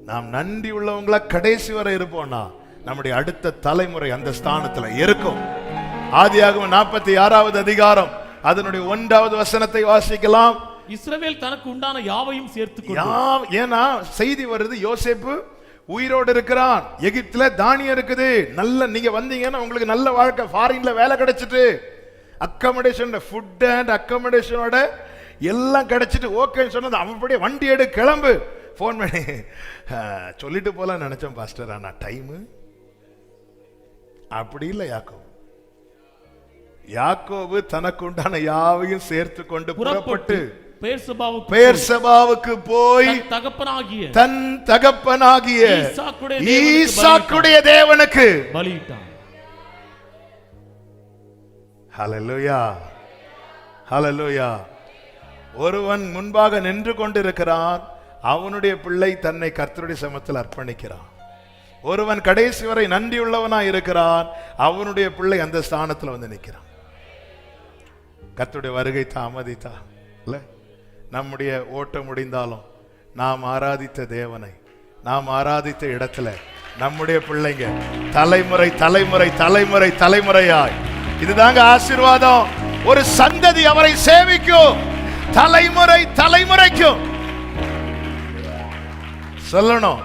நாம் நன்றி உள்ளவங்களா கடைசி வரை இருப்போம்னா நம்முடைய அடுத்த தலைமுறை அந்த ஸ்தானத்துல இருக்கும். ஆதியாகமம் 46வது அதிகாரம் அதனுடைய 1வது வசனத்தை வாசிக்கலாம். இஸ்ரவேல் தனக்கு உண்டான யாவையும் சேர்த்து, ஏன்னா செய்தி வருது, யோசேப்பு உயிரோடு இருக்கிறான், எகிப்துல தானியம் இருக்குது, நல்ல நீங்க வந்தீங்கன்னா உங்களுக்கு நல்ல வாழ்க்கை, ஃபாரின்ல வேலை கிடைச்சிட்டு, அக்கமடேஷன், ஃபுட் அண்ட் அக்கமடேஷனோட எல்லாம் கிடைச்சிட்டு ஓகேன்னு சொன்னது. அவன் அப்படியே வண்டி எடு கிளம்பு, போன் பண்ணி சொல்லிட்டு போலாம் நினைச்சோம் பாஸ்டர், ஆனா டைமு அப்படி இல்லை. யாக்கோபு தனக்கு உண்டான யாவையும் சேர்த்து கொண்டு புறப்பட்டு பெயர்சபாவுக்கு போய் தன் தகப்பனாகிய ஈசாக்குடைய தேவனுக்கு பலியிட்டான். ஹல்லேலூயா, ஹல்லேலூயா. ஒருவன் முன்பாக நின்று கொண்டிருக்கிறான், அவனுடைய பிள்ளை தன்னை கர்த்தருடைய சமூகத்தில் அர்ப்பணிக்கிறான். ஒருவன் கடைசி வரை நன்றி உள்ளவனாய் இருக்கிறான், அவனுடைய பிள்ளை அந்த ஸ்தானத்தில் வந்து நிற்கிறான். கர்த்தருடைய வருகை தாமதித்தா இல்ல, நம்முடைய ஓட்டம் முடிந்தாலும் நாம் ஆராதித்த தேவனை, நாம் ஆராதித்த இடத்துல நம்முடைய பிள்ளைங்க தலைமுறை தலைமுறை தலைமுறை தலைமுறையாய், இதுதாங்க ஆசீர்வாதம். ஒரு சந்ததி அவரை சேவிக்கும், தலைமுறை தலைமுறைக்கும் சொல்லணும்.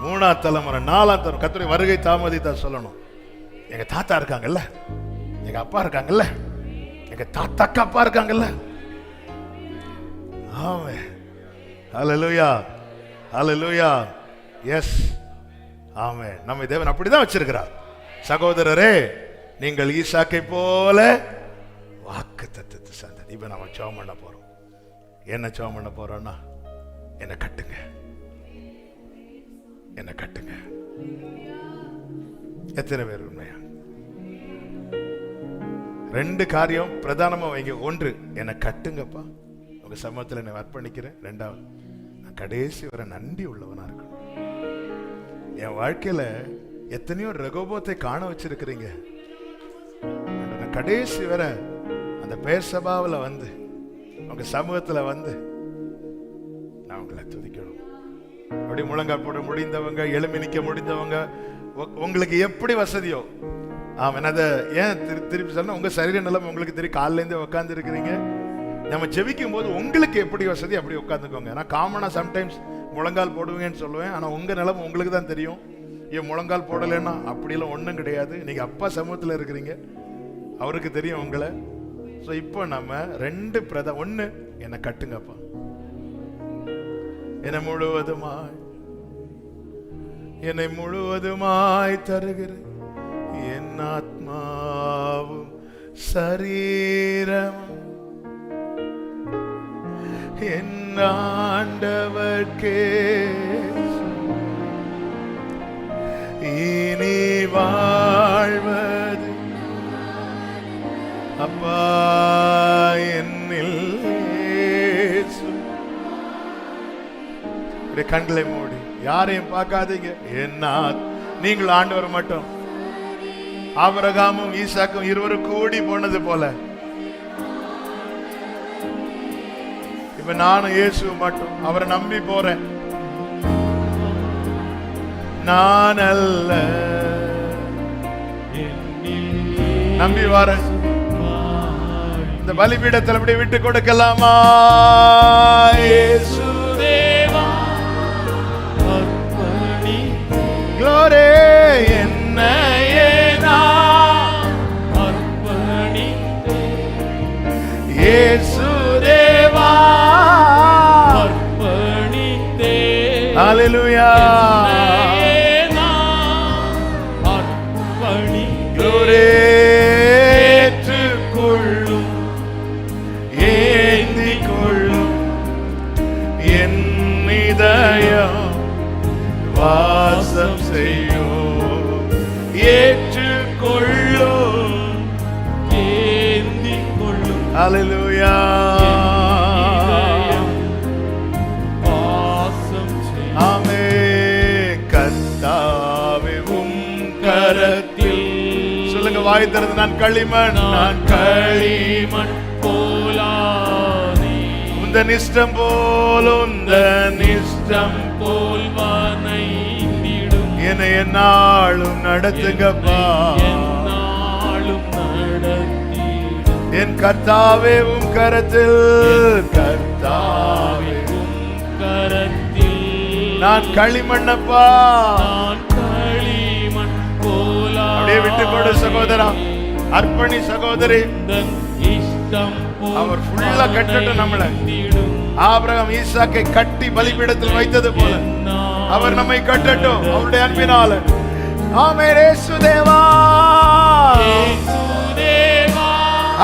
3ஆம் தலைமுறை 4ஆம் தலைமுறை கர்த்தருடைய வருகை தாமதித்தா சொல்லணும். எங்க தாத்தா இருக்காங்கல்ல, எங்க அப்பா இருக்காங்கல்ல, எங்க தாத்தாக்கு அப்பா இருக்காங்கல்ல. ஆமென். ஹல்லேலூயா, ஹல்லேலூயா. எஸ், ஆமென். நம்ம தேவன் அப்படிதான் வச்சிருக்கிறார். சகோதரரே, நீங்கள் ஈசாக்கை போல வாக்குத்தத்தத்தை சந்ததி. இப்ப நம்ம ஜெபம் பண்ண போறோம். என்ன ஜெபம் பண்ண போறோம்னா, என்ன கட்டுங்க, என்ன கட்டுங்க. எத்தனை பேர் உண்மையா? 2 காரியம் பிரதானமா வைங்க. 1, என்னை கட்டுங்கப்பா, உங்க சமூகத்தில் என்னை அர்ப்பணிக்கிறேன். 2வது, நான் கடைசி வரை நன்றி உள்ளவனா இருக்கணும். என் வாழ்க்கையில எத்தனையோ ரெகோபோத்தை காண வச்சிருக்கிறீங்க, நான் கடைசி வரை அந்த பெயர்சபாவில் வந்து உங்க சமூகத்துல வந்து நான் உங்களை துதிக்கணும். அப்படி முழங்கால் போட முடிந்தவங்க, எழுமி நிற்க முடிந்தவங்க, உங்களுக்கு எப்படி வசதியோ. ஆமாம், அதை ஏன் திருப்பி சொன்னா, உங்க சரீர நிலைமை உங்களுக்கு தெரியும். காலிலேருந்து உட்காந்து இருக்கிறீங்க, நம்ம ஜெபிக்கும் போது உங்களுக்கு எப்படி வசதி அப்படி உட்காந்துக்கோங்க. நான் காமனா சம்டைம்ஸ் முழங்கால் போடுவீங்கன்னு சொல்லுவேன், ஆனா உங்க நிலைமை உங்களுக்கு தான் தெரியும். என் முழங்கால் போடலைன்னா அப்படியெல்லாம் ஒன்றும் கிடையாது. நீங்க அப்பா சமூகத்தில் இருக்கிறீங்க, அவருக்கு தெரியும் உங்களை. ஸோ இப்போ நம்ம 2 ஒன்று, என்னை கட்டுங்கப்பா, என்னை முழுவதுமாய் தருகிற என் ஆத்மாவும் சரீரம் என் ஆண்டவர்க்கே இனி வாழ்வது அப்பா என்னில் இயேசு. கண்களை மூடி யாரையும் பார்க்காதீங்க. என்ன நீங்கள் ஆண்டவர் மட்டும். ஆபிரகாமும் ஈசாக்கும் இருவரும் கூடி போனது போல இப்ப நானும் இயேசு மட்டும் அவரை நம்பி போறேன். நான் அல்ல, நம்பி வரேன். இந்த பலிபீடத்தில் அப்படி விட்டு கொடுக்கலாமா? இயேசு glory என்னையே நான் அர்ப்பணித்தேன். இயேசு தேவா அர்ப்பணித்தேன். ஹalleluya. glory ஏற்றுக்கொள்ளும், ஏந்திக் கொள்ளும் என் இதயம் வாசம் செய்யும். ஏற்றுக்கொள்ளும், ஏந்திக் கொள்ளும். ஹalleluya. வாசம் செய்யும். ஆமென். கர்த்தாவே உம் கரத்தில், சொல்லுங்க வாய் திறந்து, நான் களிமண், நான் களிமண் போலானே. உந்தன் இஷ்டம் போல், உந்தன் இஷ்டம் போல் வனைந்திடும். என்னை என்னாலும் நடத்துங்கப்பா, என்னாலும் நடத்திடும். என் கர்த்தாவே உம் கரத்தில், கர்த்தாவே உம் கரத்தில் நான் களிமண்ணப்பா, நான் களிமண் போல. அப்படியே விட்டு கொடு சகோதரா, அர்ப்பணி சகோதரி. அவர் ஃபுல்லா கட்டட்டும் நம்மளை. ஆபிரகாம் ஈசாக்கை கட்டி பலிபீடத்தில் வைத்தது போல அவர் நம்மை கட்டட்டும் அவருடைய அன்பினால. ஆமென். இயேசு தேவா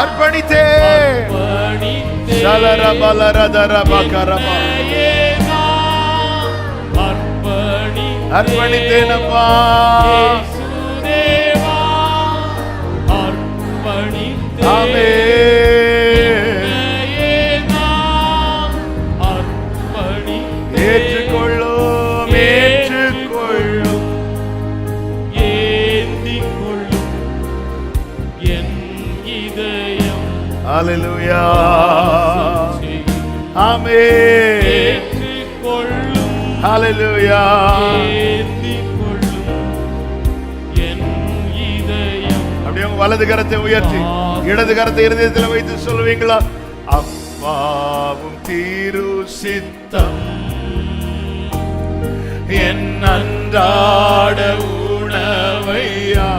அர்ப்பணித்தே சலர பலரதர பகரபா அர்ப்பணித்தேனப்பா. ஆமென். ஏற்றுக்கொள்ளும், ஏற்றுக்கொள்ளும், ஏந்திக் கொள்ளும் என் இதயம். ஹalleluya. ஆமென். ஏற்றுக்கொள்ளும், ஹalleluya. ஏந்திக் கொள்ளும் என் இதயம். அப்படியே வலது கரத்தை உயர்த்தி இடது கரத்தை இருதயத்தில் வைத்து சொல்லுவீங்களா? அப்பாவும் தீரு சித்தம் என் அன்றாட உணவையா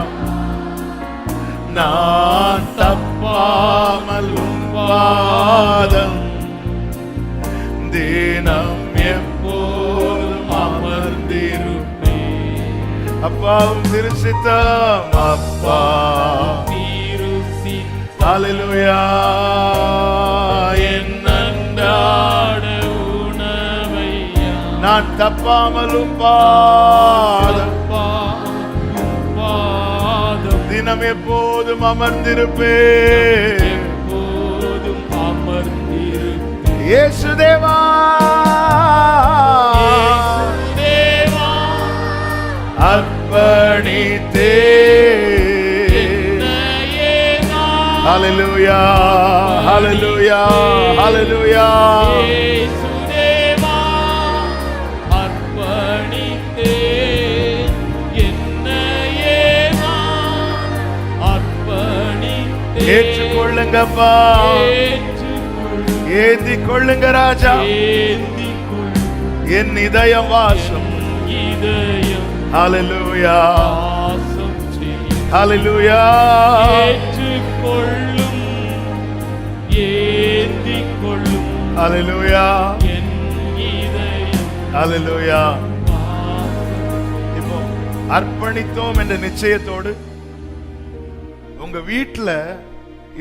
நான் தப்பாமல் பாதம் தினம் எப்போதும் அமர்ந்திருப்பேன். அப்பாவும் திருச்சித்தம், அப்பா ஹalleluya. என் அன்றாட உணவையா நான் தப்பாமலும் பாதம் தினம் எப்போதும் அமர்ந்திருப்பேன். இயேசு தேவா அர்ப்பணித்தே. ஹalleluya, ஹalleluya, ஹalleluya. இயேசுதேவா அர்ப்பணித்தே என்னையே நான் அர்ப்பணித்தே. ஏற்றுக்கொள்ளுங்கப்பா, ஏந்திக் கொள்ளுங்க ராஜா. என் இதயம் வாசம், ஹalleluya வாசம் செய்யும். ஹalleluya ஏற்றுக்கொள்ளும், ஏந்திக் கொள்ளும் ஹalleluya என் இதயம். ஹalleluya. இப்போ அர்ப்பணித்தோம் என்ற நிச்சயத்தோடு உங்க வீட்டுல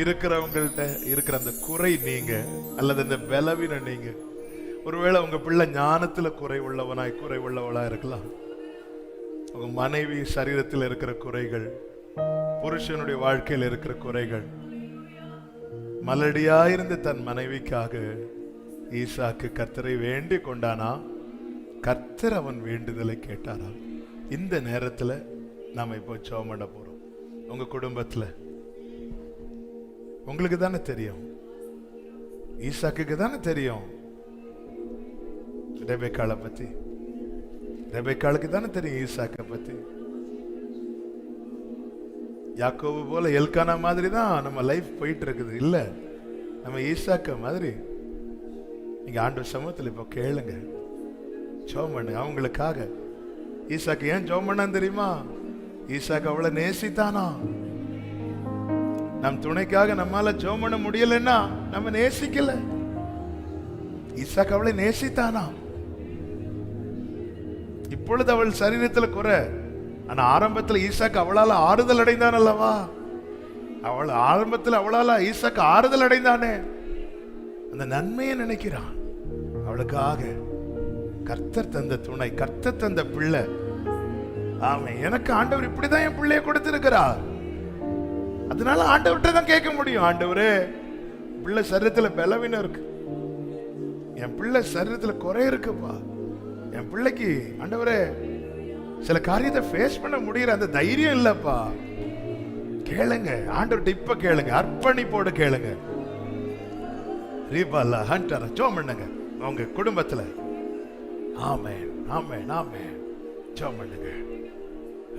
இருக்கிறவங்கள்ட்ட இருக்கிற அந்த குறை நீங்க, அல்லது அந்த பலவீனம் நீங்க, ஒருவேளை உங்க பிள்ளை ஞானத்துல குறை உள்ளவளா இருக்கலாம். உங்க மனைவி சரீரத்தில் இருக்கிற குறைகள், புருஷனுடைய வாழ்க்கையில் இருக்கிற குறைகள். மலடியாயிருந்த தன் மனைவிக்காக ஈசாக்கு கர்த்தரை வேண்டி கொண்டானா, கர்த்தர் அவன் வேண்டுதலை கேட்டாரா. இந்த நேரத்துல நாம இப்போ ஜெபம் பண்ண போறோம். உங்க குடும்பத்துல உங்களுக்கு தானே தெரியும், ஈசாக்குக்கு தானே தெரியும் ரெபெக்காளை பத்தி. ரெபெக்காளுக்கு தானே தெரியும் ஈசாக்கை பத்தி. யாக்கோபு போல எல்கானா மாதிரி தான் நம்ம லைஃப் போயிட்டு இருக்குது. இல்ல, நம்ம ஈசாக்க மாதிரி. நீங்க ஆண்டவர் சமூகத்தில் இப்போ கேளுங்க, ஜெபம் பண்ணுங்க அவங்களுக்காக. ஈசாக்கு ஏன் ஜெபம் பண்ணான்னு தெரியுமா? ஈசாக்கு அவளை நேசித்தானா. நம் துணைக்காக நம்மால ஜெபம் பண்ண முடியலன்னா நம்ம நேசிக்கல. ஈசாக்கு அவளை நேசித்தானா. இப்பொழுது அவள் சரீரத்தில் குறை, ஆனா ஆரம்பத்தில் ஈசாக்கு அவளால ஆறுதல் அடைந்தான் அல்லவா. அவள் ஆரம்பத்தில் அவளால ஈசாக்கு ஆறுதல் அடைந்தானே, அந்த நன்மையை நினைக்கிறான். அவளுக்காக கர்த்தர் தந்த துணை, கர்த்தர் தந்த பிள்ளை. ஆமே, எனக்கு ஆண்டவர் இப்படிதான் என் பிள்ளைய கொடுத்திருக்கிறார். அதனால ஆண்டவர்கிட்ட தான் கேட்க முடியும், ஆண்டவரே பிள்ளை சரீரத்துல பலவீனம் இருக்கு, என் பிள்ளை சரீரத்துல குறை இருக்குப்பா, என் பிள்ளைக்கு ஆண்டவரே சில காரியத்தை ஃபேஸ் பண்ண முடியற அந்த தைரியம் இல்லப்பா. கேளுங்க ஆண்டவர்கிட்ட, இப்ப கேளுங்க, அர்ப்பணிப்போடு கேளுங்க. ரீபாலா ஹண்டர் ஜெபம் பண்ணுங்க உங்க குடும்பத்துல. ஆமென் ஆமென் ஆமென். ஜெபம் பண்ணுங்க.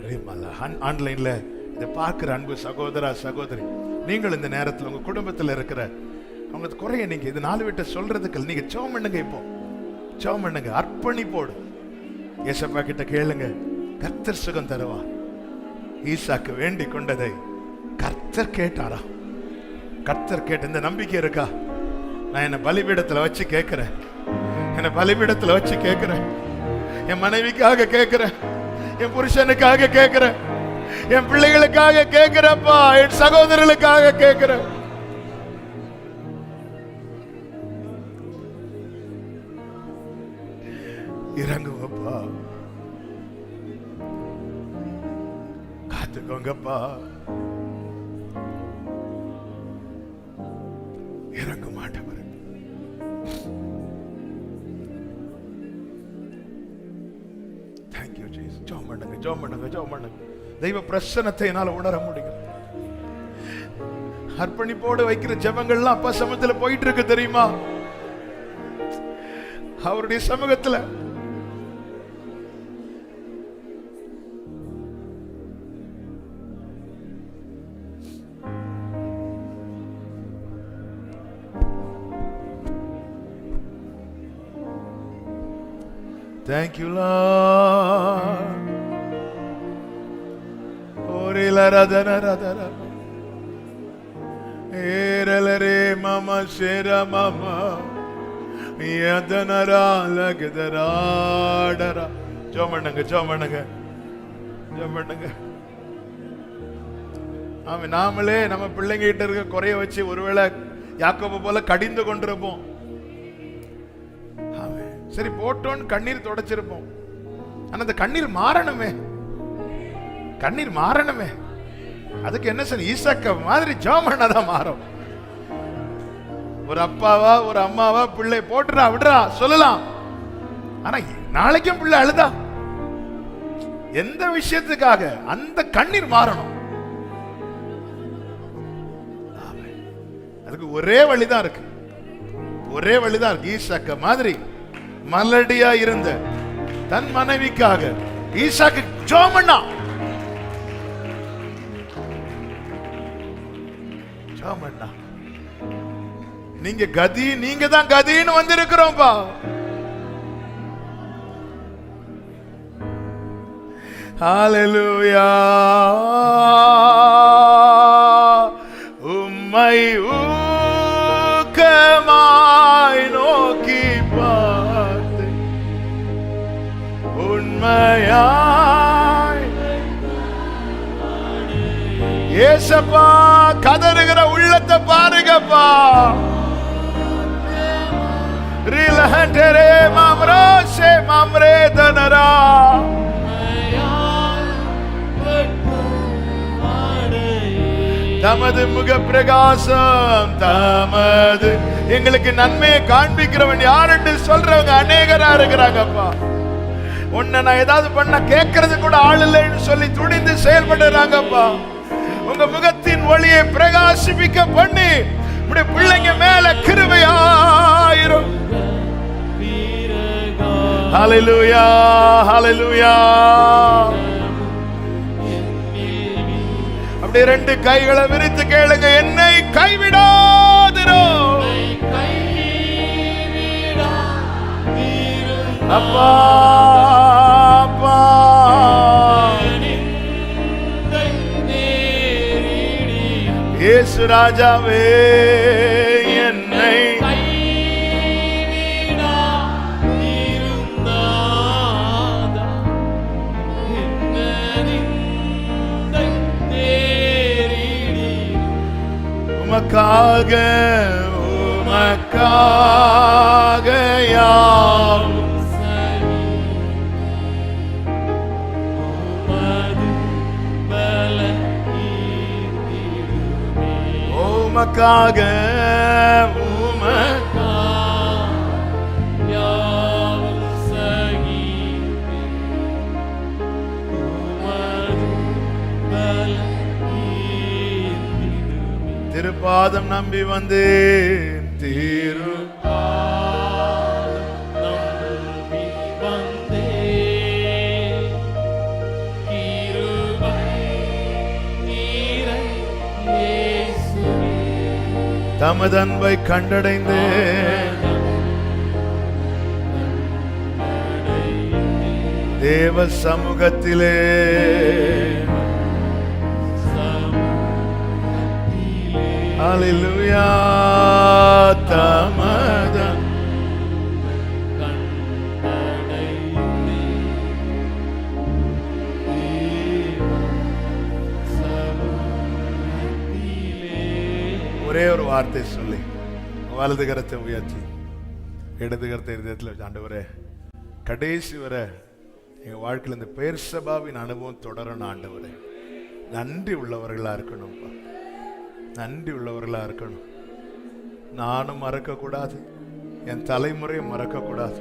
ரீபாலா ஆன்லைன்ல இதை பார்க்கிற அன்பு சகோதரா சகோதரி, நீங்கள் இந்த நேரத்தில் உங்க குடும்பத்தில் இருக்கிற அவங்க குறைய நீங்க இது நாலு விட்ட சொல்றதுக்கு நீங்க ஜெபம் பண்ணுங்க. இப்போ ஜெபம் பண்ணுங்க அர்ப்பணிப்போடு. ஏசப்பா கிட்ட கேளுங்க, கர்த்தர் சுகம் தருவார். ஈசாக்கு வேண்டி கொண்டதை கர்த்தர் கேட்டாரா? கர்த்தர் கேட்ட இந்த நம்பிக்கை இருக்கா? நான் என்ன பலிபீடத்துல வச்சு கேட்கிறேன், என்ன பலிபீடத்துல வச்சு கேட்கிறேன். என் மனைவிக்காக கேட்கிறேன், என் புருஷனுக்காக கேட்கிறேன், என் பிள்ளைகளுக்காக கேட்கிறப்பா, என் சகோதரர்களுக்காக கேட்கிறேன். இறங்குவப்பா, காத்துக்கோங்கப்பா, இறங்க மாட்டவர். Thank you Jesus. ஜெபம் பண்ணுங்க ஜெபம் பண்ணுங்க ஜெபம் பண்ணுங்க. தெய்வ பிரசன்னத்தை என்னால உணர முடியும். அர்ப்பணிப்போடு வைக்கிற ஜெபங்கள்லாம் அப்பா சமூகத்துல போயிட்டு இருக்கு தெரியுமா? அவருடைய சமூகத்துல Thank you, Lord. Orila radana radana. Eralare mama shera mama. Yadanara lagdara dara. ஜெபம் பண்ணுங்க. ஆமா, நாமளே நம்ம பிள்ளைங்க கிட்ட இருக்க குறைய வச்சு ஒருவேளை யாக்கோபு போல கடிந்து கொண்டிருப்போம். சரி போட்டோன்னு கண்ணீர் தொடச்சிருப்போம். ஆனா அந்த கண்ணீர் மாறணுமே, கண்ணீர் மாறணுமே. அதுக்கு என்ன சார், ஈசாக்க மாதிரி ஜெபம் பண்ணாதான் மாறும். ஒரு அப்பாவா ஒரு அம்மாவா பிள்ளை போட்டுறா விடுறா சொல்லலாம், ஆனா நாளைக்கும் பிள்ளை அழுதா எந்த விஷயத்துக்காக அந்த கண்ணீர் மாறணும். அதுக்கு ஒரே வழிதான் இருக்கு, ஒரே வழிதான் இருக்கு. ஈசாக்க மாதிரி மலடியா இருந்த தன் மனைவிக்காக ஈசாக்கு ஜெபம் பண்ணான். நீங்க கதி, நீங்க தான் கதின்னு வந்திருக்கிறோம்பா. ஹalleluya. உம்மை ஊக்கமாய் நோக்கி பார்த்து உண்மையாய் ஏசப்பா கதறுகிற உள்ளத்தை பாருங்கப்பா. ரிலஹண்டரே மாம்ரோஷே மாம்ரே தனரா தமது முக பிரகாசம் தமது எங்களுக்கு நன்மையை காண்பிக்கிறவன் யாருன்னு சொல்றவங்க அநேகரா இருக்கிறாங்கப்பா. உன்னை நான் ஏதாவது பண்ண கேட்கறது கூட ஆள் இல்லைன்னு சொல்லி துணிந்து செயல்படுறாங்கப்பா. உங்க முகத்தின் ஒளியை பிரகாசிப்பிக்க பண்ணி உடைய பிள்ளைங்க மேல கிருபையாயிரும். ஹalleluya ஹalleluya. அப்படியே ரெண்டு கைகளை விரித்து கேளுங்க. என்னை கைவிடாதிரோ அப்பா அப்பா. இயேசு ராஜாவே என்னை உமக்காக உமக்காக யாவும் உமக்காக திருப்பாதம் நம்பி வந்தேன். தமது அன்பை கண்டடைந்தேன். தேவ சமூகத்திலே ஹalleluya. தமது ஒரே ஒரு வார்த்தை சொல்லி வலது கரத்தை உயர்த்தி இடது கரத்தை இதயத்தில் வச்சு, ஆண்டவரே கடைசி வரை எங்க வாழ்க்கையில் இந்த பெயர்சபாவின் அனுபவம் தொடரணும். ஆண்டவரே நன்றி உள்ளவர்களா இருக்கணும்ப்பா, நன்றி உள்ளவர்களா இருக்கணும். நானும் மறக்க கூடாது, என் தலைமுறையை மறக்க கூடாது.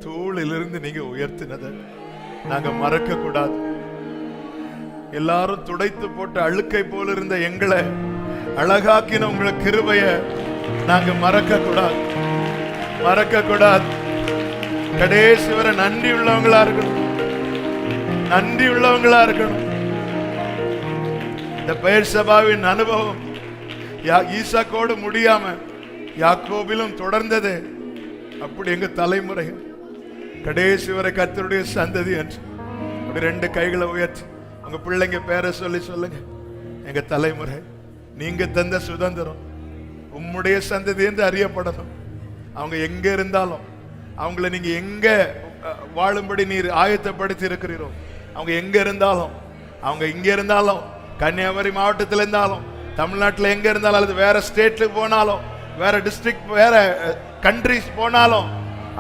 தூளிலிருந்து நீங்க உயர்த்தினதை நாங்க மறக்க கூடாது. எல்லாரும் துடைத்து போட்டு அழுக்கை போல இருந்த எங்களை அழகாக்கின உங்களை கிருபைய நாங்க மறக்க கூடாது, மறக்க கூடாது. கடைசி வரை நன்றி உள்ளவங்களா இருக்கணும், நன்றி உள்ளவங்களா இருக்கணும். இந்த பெயர்சபாவின் அனுபவம் ஈசாக்கோடு முடியாம யாக்கோபிலும் தொடர்ந்தது. அப்படி எங்க தலைமுறை கடைசி வரை கர்த்தருடைய சந்ததி என்று அப்படி ரெண்டு கைகளை உயர்த்தி உங்க பிள்ளைங்க பேரை சொல்லி சொல்லுங்க. எங்க தலைமுறை நீங்க தந்த சுதந்திரம் உம்முடைய சந்ததி என்று அறியப்படணும். அவங்க எங்க இருந்தாலும் அவங்கள நீங்க எங்க வாழும்படி நீர் ஆயத்தப்படுத்தி இருக்கிறீரோ, அவங்க எங்க இருந்தாலும், அவங்க இங்க இருந்தாலும், கன்னியாகுமரி மாவட்டத்தில் இருந்தாலும், தமிழ்நாட்டில் எங்க இருந்தாலும், அல்லது வேற ஸ்டேட்டுக்கு போனாலும், வேற டிஸ்ட்ரிக்ட், வேற கண்ட்ரிஸ் போனாலும்,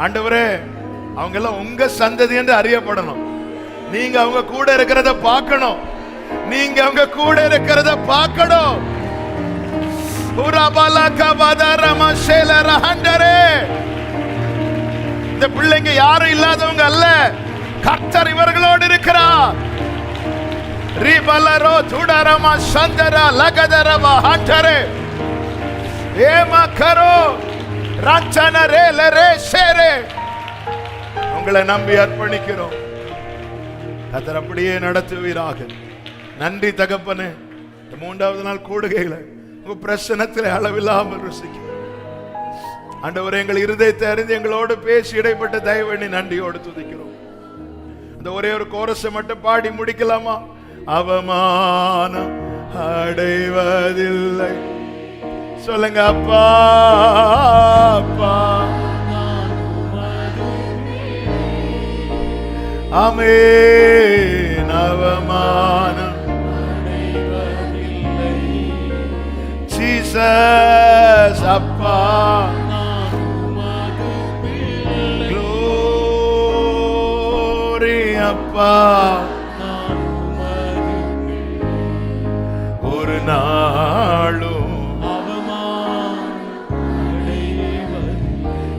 ஆண்டவரே அவங்க எல்லாம் உங்க சந்ததி என்று அறியப்படணும். நீங்க அவங்க கூட இருக்கிறத பார்க்கணும், நீங்க அவங்க கூட இருக்கிறத பார்க்கணும். இந்த பிள்ளைங்க யாரும் இல்லாதவங்க அல்ல, கர்த்தர் இவர்களோடு இருக்கிறார். ரிபலரோ துடரமா சந்தரா லகதரவா ஹண்டரே ஏமா கரோ ரச்சனரே லரே ஷேரே. உங்களை நம்பி அர்ப்பணிக்கிறோம். கர்த்தர் அப்படியே நடத்துவீராக. நன்றி தகப்பனே. மூன்றாவது நாள் கூடுகைகளை உங்க பிரசன்னத்தில் அளவில்லாமல் ருசிக்க ஆண்டவரே, எங்கள் இருதயத்தை அறிந்து எங்களோடு பேசி இடைப்பட்ட தயவு எண்ணி நன்றியோடு துதிக்கிறோம். அந்த அந்த ஒரே ஒரு கோரஸை மட்டும் பாடி முடிக்கலாமா? அவமானம் அடைவதில்லை. சொல்லுங்க, அப்பா அப்பா. ஆமென். அவமானம் ஜீசஸ் அப்பா. க்ளோரி அப்பா. ஒரு நாளும்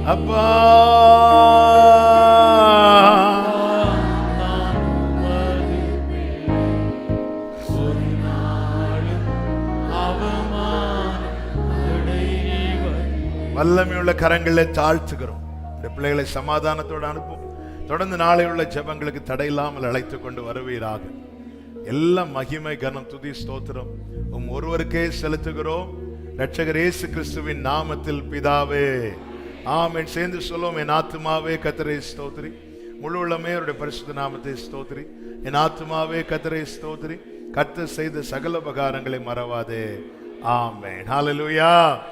அப்பா வல்லமையுள்ள கரங்களை தாழ்த்துகிறோம். இந்த பிள்ளைகளை சமாதானத்தோடு அனுப்பும். தொடர்ந்து நாளை உள்ள ஜெபங்களுக்கு தடையில்லாமல் அழைத்துக் கொண்டு வருவீராக. எல்லாம் மகிமை, கனம், துதி, ஸ்தோத்திரம் ஒருவருக்கே செலுத்துகிறோம். இரட்சகர் இயேசு கிறிஸ்துவின் நாமத்தில் பிதாவே, ஆமென். சேர்ந்து சொல்லுவோம். என் ஆத்துமாவே கர்த்தரை ஸ்தோத்திரி, முழு உள்ளமே அவருடைய பரிசுத்த நாமத்தை ஸ்தோத்திரி. என் ஆத்துமாவே கர்த்தரை ஸ்தோத்திரி, கர்த்தர் செய்த சகல உபகாரங்களை மறவாதே. ஆமென். ஹல்லேலூயா.